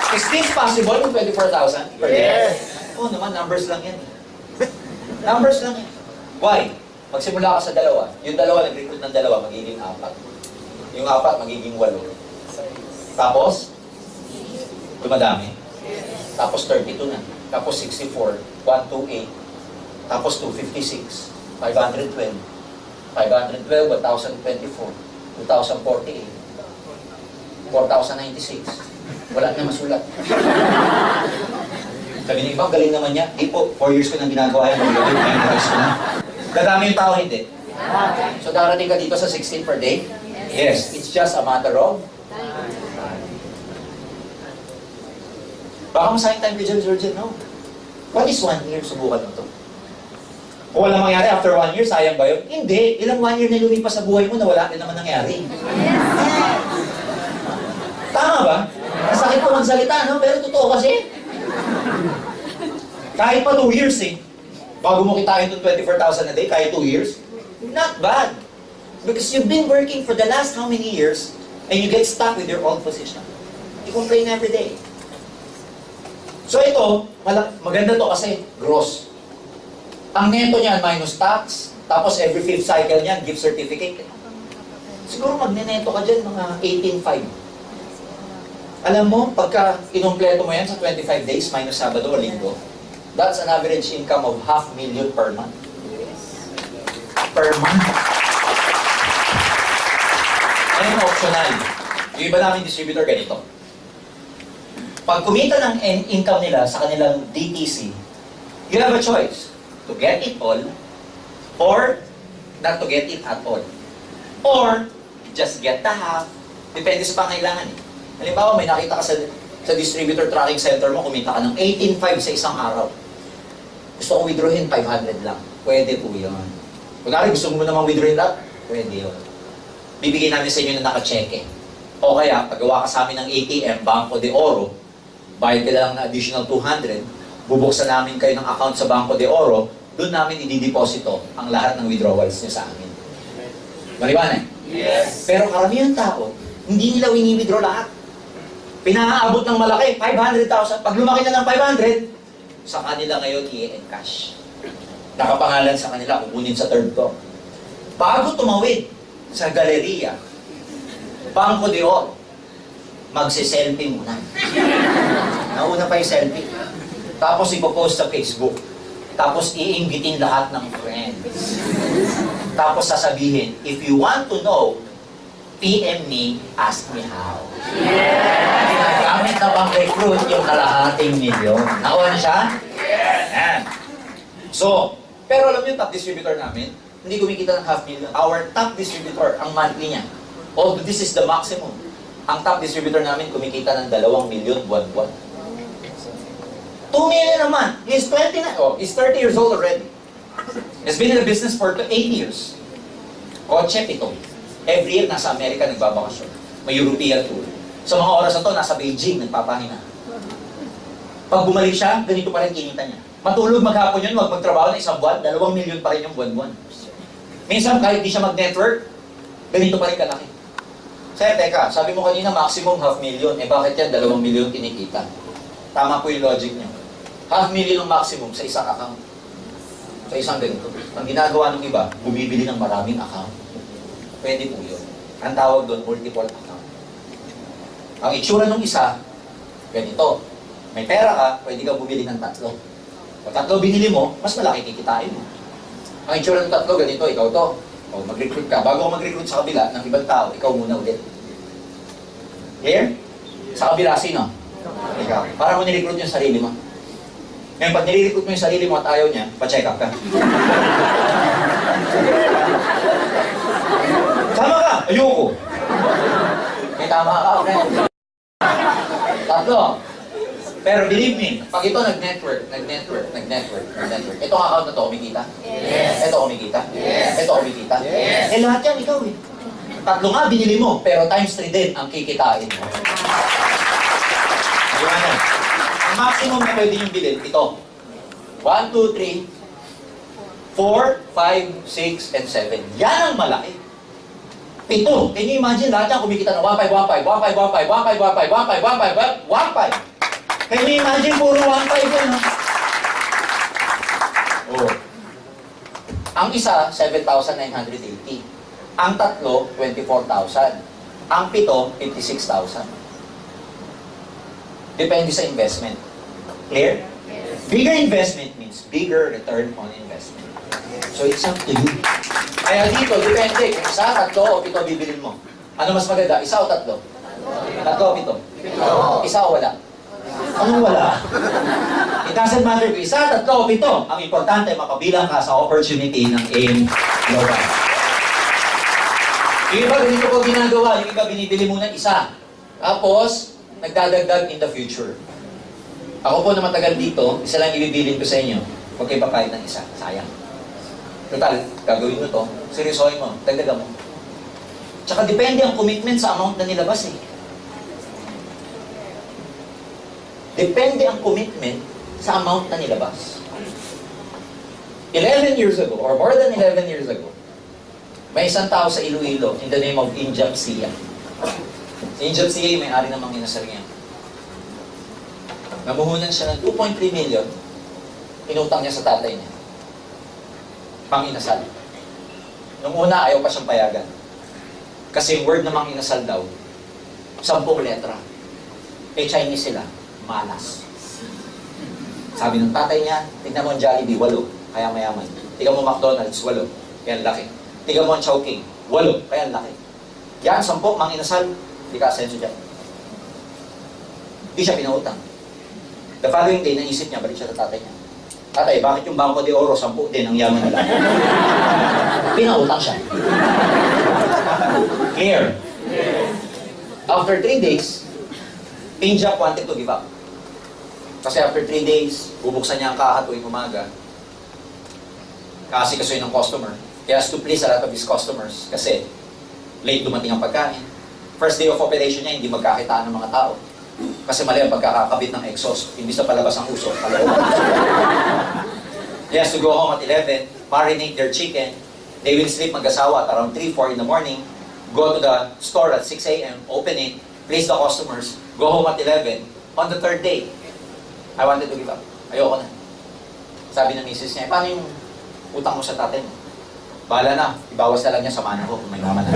Speaker 2: Is this possible with 24,000 per day?
Speaker 3: Yes.
Speaker 2: Oo naman, numbers lang yan. Numbers lang yan. Why? Magsimula ka sa dalawa. Yung dalawa, nag-recruit ng dalawa, magiging 4. Yung 4, magiging 8. Tapos, dumadami. Tapos 32 na. Tapos 64, 128. Tapos 256, 512. 512, 1,024. 2,048. 4,096. Wala na masulat. Sabi niya, ibang galing naman niya. Di po, 4 years ko nang ginagawa yan. Memorize ko na. Dadami yung tao, hindi. So darating ka dito sa 16 per day? Yes. It's just a matter of baka masayang time ka dyan, Georgia, no? What is 1 year? Subukan mo to. Kung wala mangyari after 1 year, sayang ba yun? Hindi. Ilang 1 year na lumipas sa buhay mo na wala din naman nangyari. Tama ba? Masakit po magsalita, no? Pero totoo kasi. Kahit pa 2 years eh. Bago mo kitain itong 24,000 a day, kahit 2 years, not bad. Because you've been working for the last how many years and you get stuck with your old position. You complain every day. So ito, maganda to kasi gross. Ang neto niyan minus tax, Tapos every 5th cycle niyan, gift certificate. Siguro magneneto ka dyan mga 18.5. Alam mo, pagka inumpleto mo yan sa 25 days minus Sabado o Linggo, that's an average income of 500,000 per month. Per month. Ano yung optional? Yung iba namin distributor ganito. Pag kumita ng income nila sa kanilang DTC, you have a choice to get it all or not to get it at all. Or just get the half. Depende sa pangailangan. Halimbawa, may nakita ka sa distributor tracking center mo, kumita ka ng 18.5 sa isang araw. Gusto kong withdrawin, 500 lang. Pwede po yun. Kunwari, gusto mo namang withdrawin lahat? Pwede yun. Bibigyan namin sa inyo na naka-cheque. O kaya, paggawa ka sa amin ng ATM, Banco de Oro, bayad ka lang na additional 200, bubuksan namin kayo ng account sa Banco de Oro, doon namin idideposito ang lahat ng withdrawals niyo sa amin. Maliwanag?
Speaker 3: Yes.
Speaker 2: Pero karamihan tao, hindi nila wini-withdraw lahat. Pinaabot ng malaki, 500,000. Pag lumaki na ng 500, sa kanila ngayon i-encash. Nakapangalan sa kanila, kukunin sa third floor. Bago tumawid sa galeriya, Banco de Oro, magse-selfie muna. Nauna pa yung selfie. Tapos ipopost sa Facebook. Tapos iinggitin lahat ng friends. Tapos sasabihin, if you want to know, PM me, ask me how. Ginagamit na bang recruit yung kalahating milyon? Nakuha na siya? Yan. So, pero alam niyo, top distributor namin, hindi kumikita ng 500,000. Our top distributor, ang monthly niya, although this is the maximum, ang top distributor namin kumikita ng 2 milyon buwan-buwan. 2 million naman. He's 29. Oh, he's 30 years old already. He's been in the business for 8 years. Kotse, 7. Every year, nasa Amerika nagbabakasyon. May European tour. Sa mga oras na to, nasa Beijing, nagpapahinga. Pag bumalik siya, ganito pa rin kinita niya. Matulog maghapon yun, wag magtrabaho ng 1 buwan, 2 milyon pa rin yung buwan-buwan. Minsan, kahit di siya mag-network, ganito pa rin kalaki. Sir, teka, sabi mo kanina maximum 500,000. Bakit yan 2 milyon kinikita? Tama po yung logic niyo. 500,000 ang maximum sa isang account. Sa isang ganito. Ang ginagawa ng iba, bumibili ng maraming account. Pwede po yun. Ang tawag doon, multiple account. Ang itsura ng isa, ganito. May pera ka, pwede ka bumili ng 3. Pag 3 binili mo, mas malaki kikitain mo. Ang itsura ng 3, ganito, ikaw to. O, mag-recruit ka. Bago ka mag-recruit sa kabila ng ibang tao, ikaw muna ulit. Clear? Sa kabila, sino? Ikaw. Para mo nirecruit yung sarili mo. Ngayon, pag nire-recruit mo yung sarili mo at ayaw niya, pa-check up ka. Tama ka! Ayoko! May tama ka, okay? 3. Pero believe me, pag ito nag-network, itong account na to, kumikita?
Speaker 3: Yes.
Speaker 2: Ito kumikita?
Speaker 3: Yes.
Speaker 2: Ito kumikita?
Speaker 3: Yes.
Speaker 2: Lahat yan, ikaw eh. 3 nga, binili mo, pero times 3 din ang kikitain mo. Ayun. Ang maximum na pwede yung bilhin, ito. 1, 2, 3, 4, 5, 6, and 7. Yan ang malaki. 7. Can you imagine lahat yan kumikita ng 1.5, 1.5, 1.5, 1.5, 1.5, 1.5, 1.5, 1.5. Can you imagine puro 1.5 yan, ha? Oh. Ang isa, 7,980. Ang 3, 24,000. Ang 7, 56,000. Depende sa investment. Clear?
Speaker 3: Yes.
Speaker 2: Bigger investment means bigger return on investment. So it's up to you. Kaya dito, depende. Kung isa, 3, o 7 bibilin mo. Ano mas maganda? Isa o 3? 3 o 7? Isa o wala? Anong wala? It doesn't matter kung isa, 3 o 7. Ang importante, makabilang ka sa opportunity ng AIM Global. Yung iba, ganito ko ginagawa. Yung iba, binibili muna isa. Tapos, nagdadagdag in the future. Ako po na matagal dito, isa lang ibibilin ko sa inyo. Huwag kayo papayad ng isa. Sayang. Total, gagawin mo to. Seryosohin mo. Dagdagan mo. Tsaka depende ang commitment sa amount na nilabas eh. Depende ang commitment sa amount na nilabas. 11 years ago, or more than 11 years ago, may isang tao sa Iloilo in the name of Injab Sia. Si Injab Sia may ari ng mga inasal niya. Namuhunan siya ng 2.3 million, inutang niya sa tatay niya. Pang-inasal. Nung una, ayaw pa siyang payagan. Kasi yung word na Mang Inasal daw, 10 letra. Eh, Chinese sila, malas. Sabi ng tatay niya, tignan mo ang Jollibee, 8, kaya mayaman. Tignan mo McDonald's, 8, kaya laki. Tignan mo ang Chowking, 8, kaya laki. Yan, 10, Mang Inasal, hindi ka asenso dyan. Hindi siya pinautang. The following day, naisip niya, balik siya sa tatay niya. Tatay, bakit yung Bangko de Oro, 10 din ang yaman nila? Pinautang siya. Clear? After 3 days, Pinjak wanted to give up. Kasi after 3 days, bubuksan niya ang kaha tuwing umaga. Kasi kasuhin ng customer. He has to please a lot of his customers kasi late dumating ang pagkain. First day of operation niya, hindi magkakitaan ng mga tao. Kasi mali ang pagkakakabit ng exhaust. Imbis na palabas ang usok, paloob. He has to go home at 11, marinate their chicken. They will sleep mag-asawa at around 3, 4 in the morning. Go to the store at 6 a.m., open it, place the customers, go home at 11. On the 3rd day, I wanted to give up. Ayoko na. Sabi ng misis niya, paano yung utang mo sa tatay mo? Bahala na, ibawas na lang niya sa mana ko kung may mama na.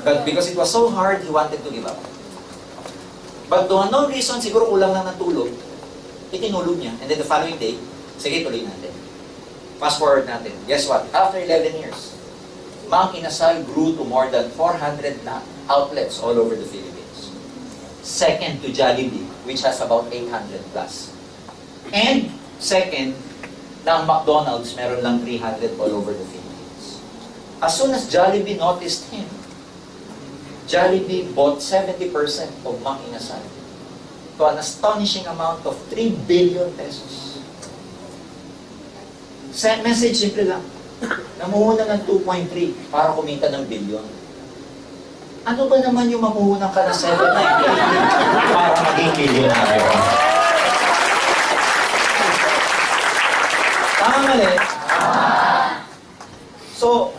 Speaker 2: But because it was so hard, he wanted to give up. But to no reason, siguro kulang lang ng tulog, itinulog niya. And then the following day, sige, tuloy natin. Fast forward natin. Guess what? After 11 years, Mang Inasal grew to more than 400 na outlets all over the Philippines. Second to Jollibee, which has about 800 plus. And second, ng McDonald's, meron lang 300 all over the Philippines. As soon as Jollibee noticed him, Jollibee bought 70% of Mang Inasal to an astonishing amount of 3 billion pesos. Message simple lang. Namuhunan ng 2.3 para kumita ng billion. Ano ba naman yung mamuhunan ka ng 7 na para maging billionaire? Tama mali? So,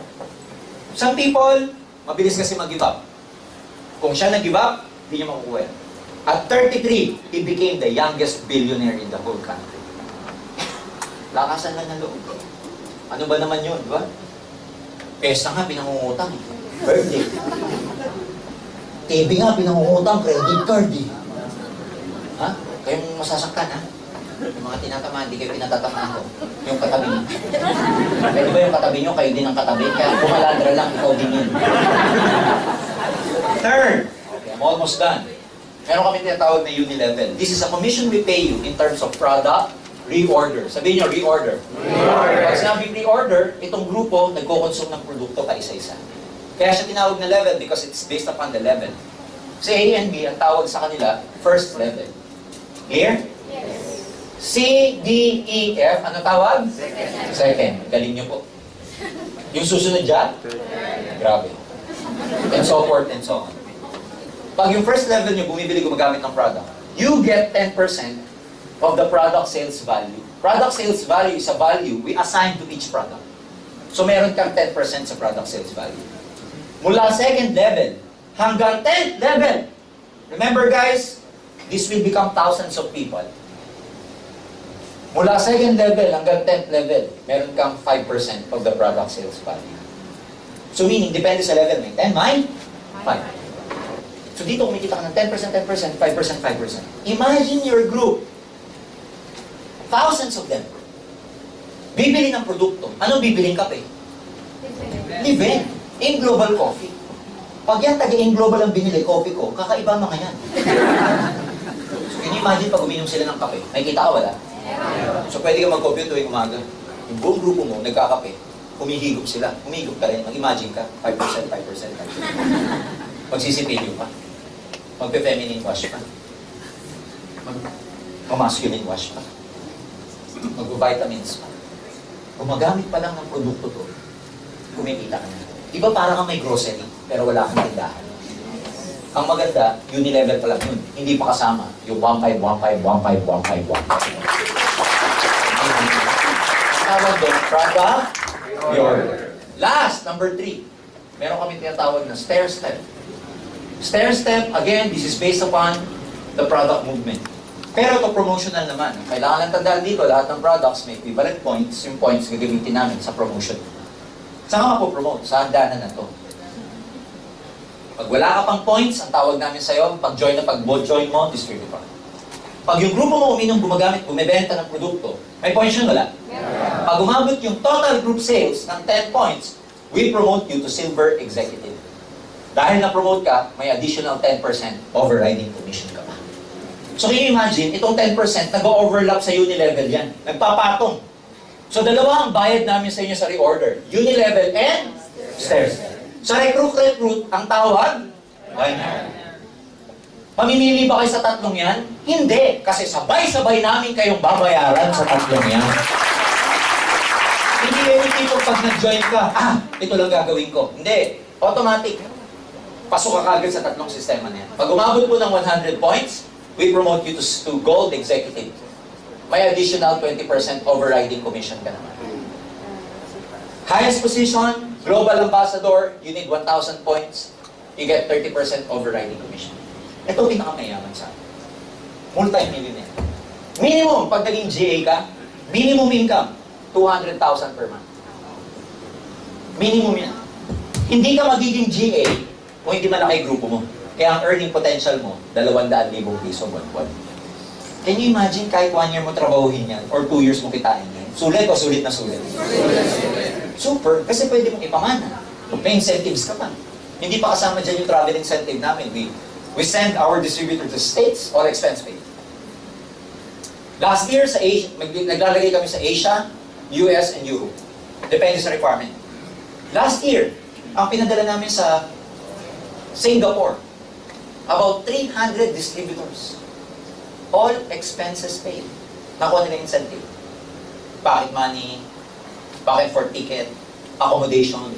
Speaker 2: some people, mabilis kasi mag-give up. Kung siya nag-give up, hindi niya makukuha. At 33, he became the youngest billionaire in the whole country. Lakasan lang ng loob. Ano ba naman yun, di ba? Pesta nga, pinangungutang. Birthday. TV nga, pinangungutang, credit card eh. Ha? Kayong masasaktan, ha? Yung mga tinatamaan, di kayo pinatatamaan ko. Yung katabi niyo. Pwede ba yung katabi niyo, kayo din ang katabi? Kaya pumaladra lang, ikaw din yun. Third. Okay, I'm almost done. Meron kami tinatawag na Unilevel. This is a commission we pay you in terms of product, reorder. Sabihin niyo, reorder. Reorder. Pag sinabing reorder, itong grupo nagko-consume ng produkto pa isa-isa. Kaya siya tinawag na level because it's based upon the level. Sa A and B, ang tawag sa kanila, first level. Clear?
Speaker 3: Yes.
Speaker 2: C, D, E, F, ano tawag? Second. Galing niyo po. Yung susunod dyan? Grabe. And so forth and so on. Pag yung first level niyo, bumibili gumagamit ng product, you get 10% of the product sales value. Product sales value is a value we assign to each product. So meron kang 10% sa product sales value. Mula second level hanggang 10th level. Remember guys, this will become thousands of people. Mula second level hanggang 10th level, meron kang 5% of the product sales value. So meaning, depende sa level, may 10, may 5. So dito kumikita ka ng 10%, 10%, 5%, 5%. Imagine your group. Thousands of them. Bibili ng produkto. Ano bibiling kape? Live in Global Coffee. Pag yan taga-in Global ang binili, coffee ko, kakaiba mga yan. So can you imagine pag uminom sila ng kape? May kita ka wala? So pwede ka mag-coffee tuwing umaga. Yung buong grupo mo, nagkakape. Humihigop sila. Humihigop ka rin. Mag-imagine ka. 5%, 5%, 5%. Magsisipilyo pa. Magpe-feminine wash pa. Mag-masculine wash pa. Mag-vitamins pa. Gumagamit pa lang ng produkto to, kumikita ka na. Iba para kang may grocery, pero wala kang tindahan. Ang maganda, Unilevel pa lang yun. Hindi pa kasama yung 1.5, 1.5, 1.5, 1.5, 1.5. Tawag doon, product, reorder. Last, number 3. Meron kami tinatawag na stair step. Stair step, again, this is based upon the product movement. Pero ito promotional naman. Kailangan lang tandaan dito, lahat ng products may equivalent points. Yung points gagamitin namin sa promotion. Saan ka mapopromote? Sa hagdanan na to. Pag wala ka pang points, ang tawag namin sa'yo, pag-join mo, distributor. Pag yung grupo mo uminom, gumagamit, bumibenta ng produkto, may points yun, wala? Pag umabot yung total group sales ng 10 points, we promote you to silver executive. Dahil na-promote ka, may additional 10% overriding commission ka pa. So can you imagine, itong 10% nag-overlap sa Unilevel yan. Nagpapatong. So dalawa ang bayad namin sa inyo sa reorder. Unilevel and stairs. Sa recruit, ang tawag, ganyan. Mamimili ba kayo sa tatlong yan? Hindi. Kasi sabay-sabay namin kayong babayaran sa tatlong yan. Hindi kayo tipo pag nag-join ka, ito lang gagawin ko. Hindi. Automatic. Pasok ka kagad sa tatlong sistema na yan. Pag umabot po ng 100 points, we promote you to gold executive. May additional 20% overriding commission ka naman. Highest position, global ambassador, you need 1,000 points, you get 30% overriding commission. Ito pinakamayaman sa akin. Multi-millionaire. Minimum, pag naging GA ka, minimum income, 200,000 per month. Minimum yan. Hindi ka magiging GA kung hindi malaki grupo mo. Kaya ang earning potential mo, 200,000 piso buwan-buwan. Can you imagine kahit 1 year mo trabahuhin yan or 2 years mo kitain yan? Sulit o sulit na sulit? Super, kasi pwede mong ipamana. May incentives ka pa. Hindi pa kasama dyan yung travel incentive namin. We send our distributor to States or expense paid. Last year, sa Asia, naglalagay kami sa Asia, US, and Europe. Depende sa requirement. Last year, ang pinadala namin sa Singapore, about 300 distributors. All expenses paid. Nakuha nila incentive. Pocket money, pocket for ticket, accommodation,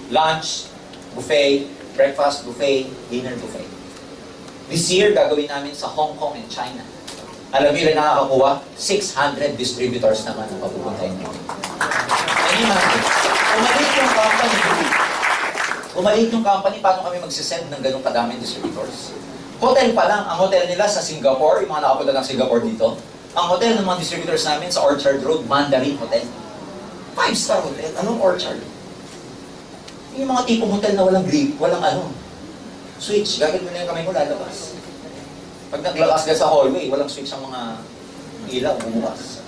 Speaker 2: lunch, buffet, breakfast buffet, dinner buffet. This year, gagawin namin sa Hong Kong and China. Alam niyo na nakakakuha? 600 distributors naman ang papupuntahin nyo. Ano yung umalit yung company. Umalit yung company, paano kami magsisend ng ganong kadaming distributors? Hotel pa lang, ang hotel nila sa Singapore, yung mga nakapunta ng Singapore dito, ang hotel ng mga distributors namin sa Orchard Road, Mandarin Hotel. 5-star hotel. Anong Orchard? Yung mga tipong hotel na walang grip, walang switch. Gagawin mo na yung kamay mo, lalabas. Pag naglakas ka sa hallway, walang switch ang mga ilaw, bumukas.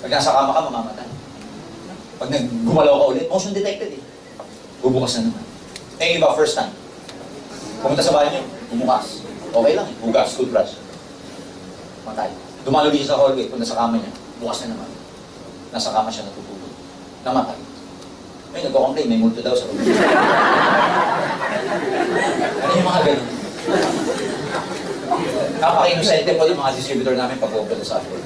Speaker 2: Pag nasa kama ka, mamamatay. Pag gumalaw ka ulit, motion detected eh. Bubukas na naman. Eh, iba, first time. Pumunta sa banyo, bumukas. Okay lang eh, hugas, toothbrush. Matay. Dumalo din siya sa hallway, punta sa kama niya, bukas na naman. Nasa kama siya natutulog. Namatay. May nagko-complain, may multo daw sa room. Ano yung mga ganun? Napaka-inosente po yung mga distributor namin pag-open sa atin.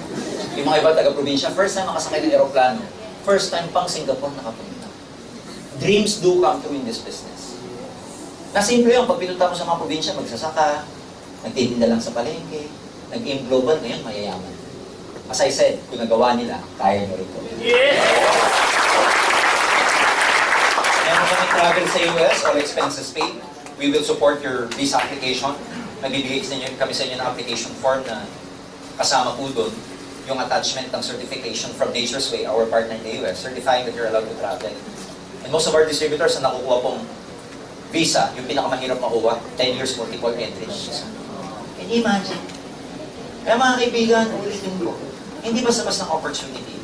Speaker 2: Yung mga iba taga-probinsya, first time makasakay ng aeroplano, first time pang Singapore nakapunta. Dreams do come true in this business. Nasimple yun, pag pinunta mo sa mga probinsya, magsasaka, nagtitinda lang sa palengke, nag-aim global, ngayon mayayaman. As I said, kung nagawa nila, kaya nyo rin po. Meron kami travel sa US, all expenses paid. We will support your visa application. Nagbibigay kami sa inyo ng application form na kasama po doon yung attachment ng certification from Nature's Way, our partner in the US, certifying that you're allowed to travel. And most of our distributors na nakukuha pong visa, yung pinakamahirap makuha, 10 years multiple entry. Can you imagine? Kaya mga kaibigan, ulitin ko, hindi basta-basta ng opportunity.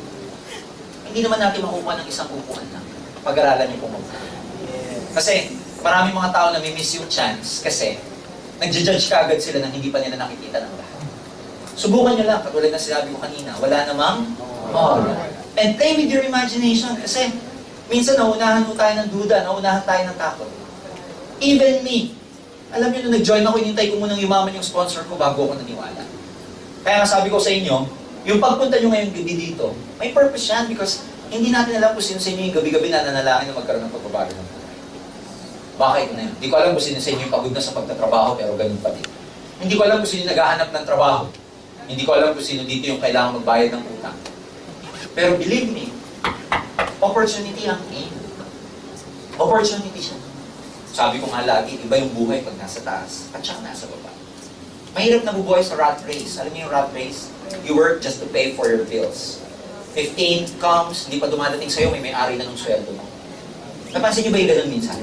Speaker 2: Hindi naman natin makukuha ng isang upuan lang. Pag-aralan niyo kung makuha. Kasi maraming mga tao na may-miss yung chance kasi nagja-judge ka agad sila nang hindi pa nila nakikita ng lahat. Subukan nyo lang, katulad na sinabi ko kanina, wala namang more. And play with your imagination kasi minsan naunahan mo tayo ng duda, naunahan tayo ng takot. Even me, alam niyo nung nag-join ako, inintay ko munang yumaman yung sponsor ko bago ako naniwala. Kaya sabi ko sa inyo, yung pagpunta nyo ngayong gabi dito, may purpose yan because hindi natin alam kung sino sa inyo yung gabi-gabi na nanalangin na magkaroon ng pagbabago ng buhay. Bakit na yun? Hindi ko alam kung sino sa inyo yung pagod na sa pagtatrabaho pero ganun pa din. Hindi ko alam kung sino yung naghahanap ng trabaho. Hindi ko alam kung sino dito yung kailangan magbayad ng utang. Pero believe me, opportunity ang aim. Opportunity siya. Sabi ko nga lagi, iba yung buhay pag nasa taas at saka nasa baba. Mahirap na bubuhay sa rat race. Alam niyo yung rat race? You work just to pay for your bills. 15 comes, hindi pa dumadating sa'yo, may may-ari na ng sweldo mo. Napansin niyo ba yung ganun minsan?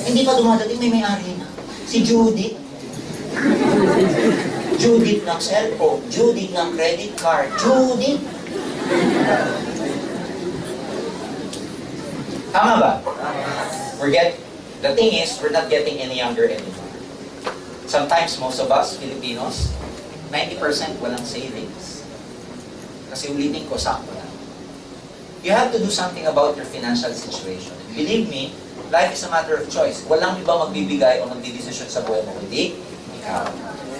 Speaker 2: Hindi pa dumadating, may-ari na. Si Judith. Judith ng cellphone, Judith ng credit card, Judith. Tama ba? The thing is, we're not getting any younger anymore. Sometimes, most of us, Filipinos, 90% walang savings. Kasi ulitin ko, sakto na. You have to do something about your financial situation. Believe me, life is a matter of choice. Walang iba magbibigay o magdidesisyon sa buhay mo, hindi ikaw.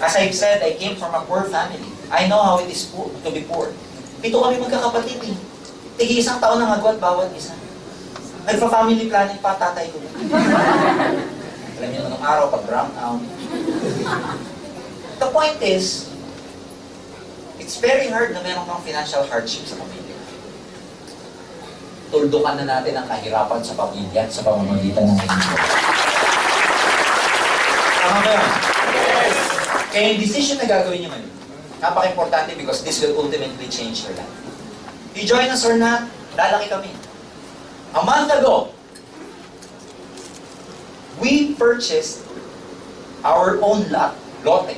Speaker 2: As I've said, I came from a poor family. I know how it is to be poor. 7 kami magkakapatid eh. Tigi isang taon na agwat bawat isa. Nagpa-family planning pa tatay ko. Alam niyo, nung araw, pag brown out. The point is, it's very hard na meron kang financial hardship sa pamilya. Tuldukan na natin ang kahirapan sa pamilya sa pamamagitan ng income. Tama ba yun? Yes! Kaya yung decision na gagawin niyo ngayon, napaka-importante because this will ultimately change your life. You join us or not, lalaki kami. A month ago, we purchased our own lote,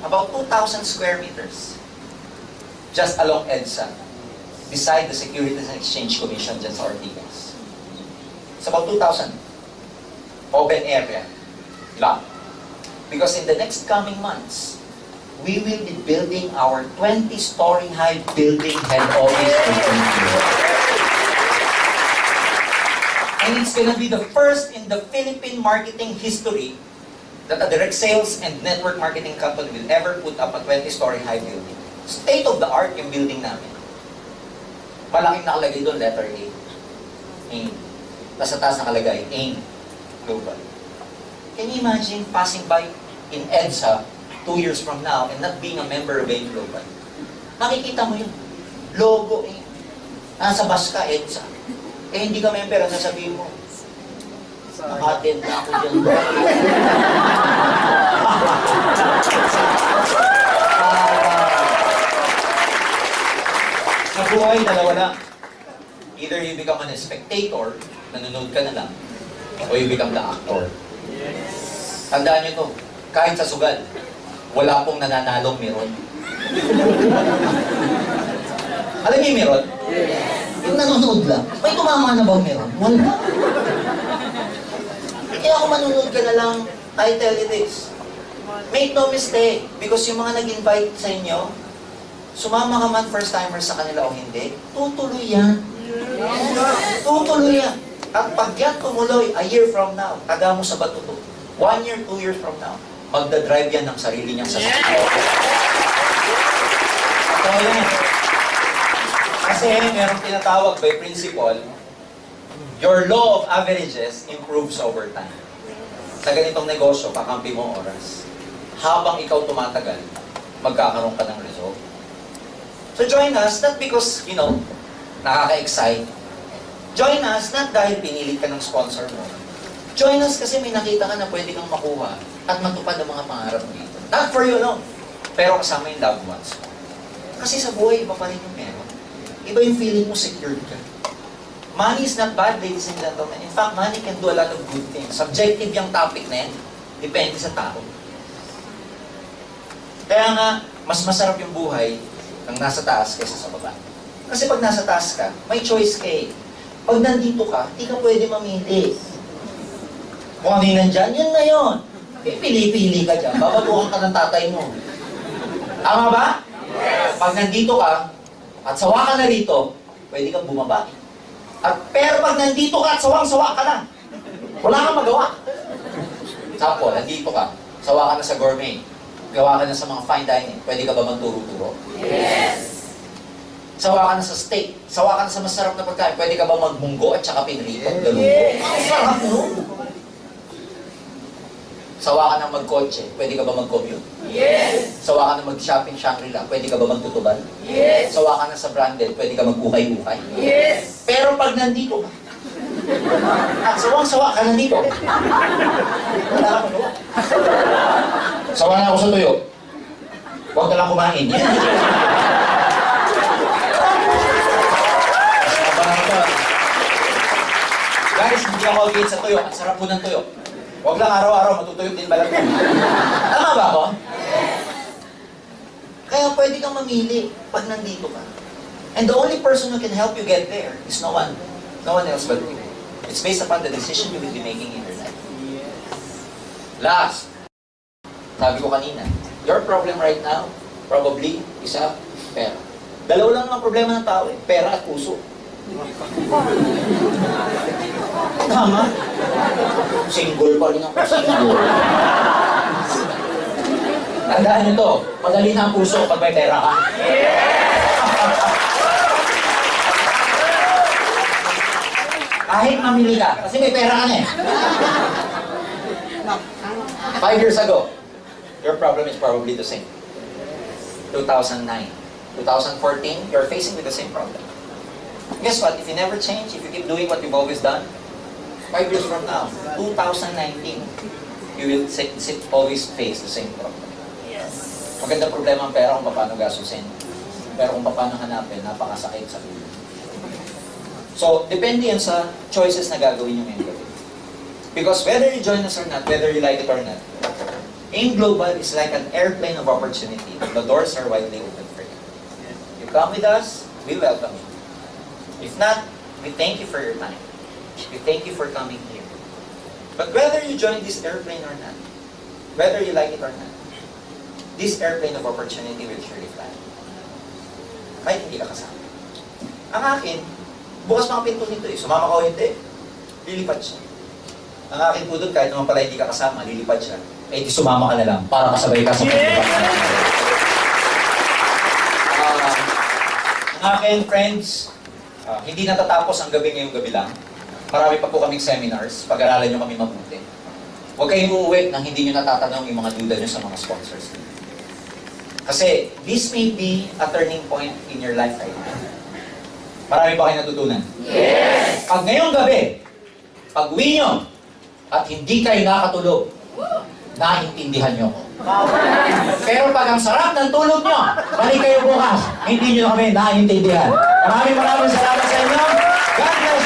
Speaker 2: about 2,000 square meters, just along EDSA, beside the Securities and Exchange Commission dyan sa Ortigas. It's about 2,000 open area lot. Because in the next coming months, we will be building our 20-story high building head office in Philippines. And it's gonna be the first in the Philippine marketing history that a direct sales and network marketing company will ever put up a 20-story high building. State of the art yung building namin. Malaking nakalagay doon, letter A. AIM. Tapos sa taas nakalagay, AIM Global. Can you imagine passing by in EDSA 2 years from now and not being a member of AIM Global? Makikita mo yun. Logo AIM. Nasa bus ka, EDSA. Eh, hindi ka member, ang sasabihin mo. Naka-attend na ako dyan. Sa buhay, dalawa lang. Either you become a spectator, nanonood ka na lang, o you become the actor. Tandaan nyo to, kahit sa sugal, wala pong nananalong meron. Alam niyo yung meron? Yung nanonood lang, may tumama na bang meron? Wala. Kaya kung manonood ka na lang, I tell you this, make no mistake, because yung mga nag-invite sa inyo, sumama ka man first-timers sa kanila o hindi, tutuloy yan. Tutuloy yan. At pag yan tumuloy, a year from now, taga mo sa batuto. 1 year, 2 years from now, magdadrive yan ng sarili niyang sasakyan. Ito yan. Kasi merong tinatawag by principle, your law of averages improves over time. Sa ganitong negosyo, kakampi mo oras. Habang ikaw tumatagal, magkakaroon ka ng result. So join us, not because, nakaka-excite. Join us, not dahil pinilit ka ng sponsor mo. Join us kasi may nakita ka na pwede kang makuha at matupad ang mga pangarap mo dito. Not for you alone, pero kasama yung loved ones mo. Kasi sa buhay, iba pa rin yung meron. Iba yung feeling mo secured ka. Money is not bad, ladies and gentlemen. In fact, money can do a lot of good things. Subjective yung topic na yan. Depende sa tao. Kaya nga, mas masarap yung buhay ng nasa taas kaysa sa baba. Kasi pag nasa taas ka, may choice ka eh. Pag nandito ka, di ka pwede mamili. Kung ano yung nandyan, yun na yun. Pili-pili ka dyan. Babatuhan ka ng tatay mo. Tama ba? Yes. Pag nandito ka, at sawa ka na rito, pwede kang bumaba. Pero pag nandito ka at sawang-sawa ka na, wala kang magawa. Sample, nandito ka, sawa ka na sa gourmet, gawa ka na sa mga fine dining, pwede ka ba magturo-turo? Yes! Sawa ka na sa steak, sawa ka na sa masarap na pagkain, pwede ka ba magmunggo at saka pinrito? Yes! Ang sarap nun! Sawa ka na magkotse, pwede ka ba mag-commute? Yes! Sawa ka na mag-shopping Shangri-La, pwede ka ba magtutubal? Yes! Sawa ka na sa branded, pwede ka mag-ukay-ukay? Yes! Pero pag nandito ka, at sawang-sawa ka nandito, wala ka magawa. Sawa na ako sa tuyo. Huwag ka lang kumain.
Speaker 1: Guys, hindi ako against sa tuyo. Ang sarap po ng tuyo. Huwag lang araw-araw matutuyok din balat mo. Tama ba ako? Kaya pwede kang mamili pag nandito ka. And the only person who can help you get there is no one else but you. It's based upon the decision you will be making in your life. Last, sabi ko kanina, your problem right now, probably, isa, pera. Dalawa lang ang problema ng tao eh, pera at puso. Tama? Single pa rin ako, single. Tandaan nyo to, madali na ang puso pag may pera ka. Kahit mamili ka, kasi may pera ka na eh. 5 years ago, your problem is probably the same. 2009, 2014, you're facing with the same problem. Guess what? If you never change, if you keep doing what you've always done, 5 years from now, 2019, you will always face the same problem. Maganda problema ang pera kung paano gasusin. Pero kung paano hanapin, napakasakit sa ulo. So, depende yan sa choices na gagawin nyo ngayong gabi. Because whether you join us or not, whether you like it or not, AIM Global is like an airplane of opportunity. The doors are widely open for you. You come with us, we welcome you. If not, we thank you for your time. We thank you for coming here. But whether you join this airplane or not, whether you like it or not, this airplane of opportunity will surely fly. Kahit hindi ka kasama. Ang akin, bukas mga pinto nito eh. Sumama ka o hindi, lilipad siya. Ang akin po doon, kahit naman pala hindi ka kasama, lilipad siya. Eh di sumama ka na lang para kasabay ka sa paglipad. Ang akin, friends, hindi natatapos ang gabi ngayong gabi lang. Marami pa po kaming seminars, pag-aralan nyo kami mabuti. Huwag kayong uuwi nang hindi nyo natatanong yung mga duda nyo sa mga sponsors. Kasi this may be a turning point in your life right now. Marami ba kayo natutunan?
Speaker 3: Yes!
Speaker 1: Pag ngayong gabi, pag uwi nyo, at hindi kayo nakatulog, naiintindihan nyo ko. Pero pag ang sarap ng tulog nyo, balik kayo bukas, hindi nyo na kami naiintindihan. Maraming salamat sa inyo. God bless!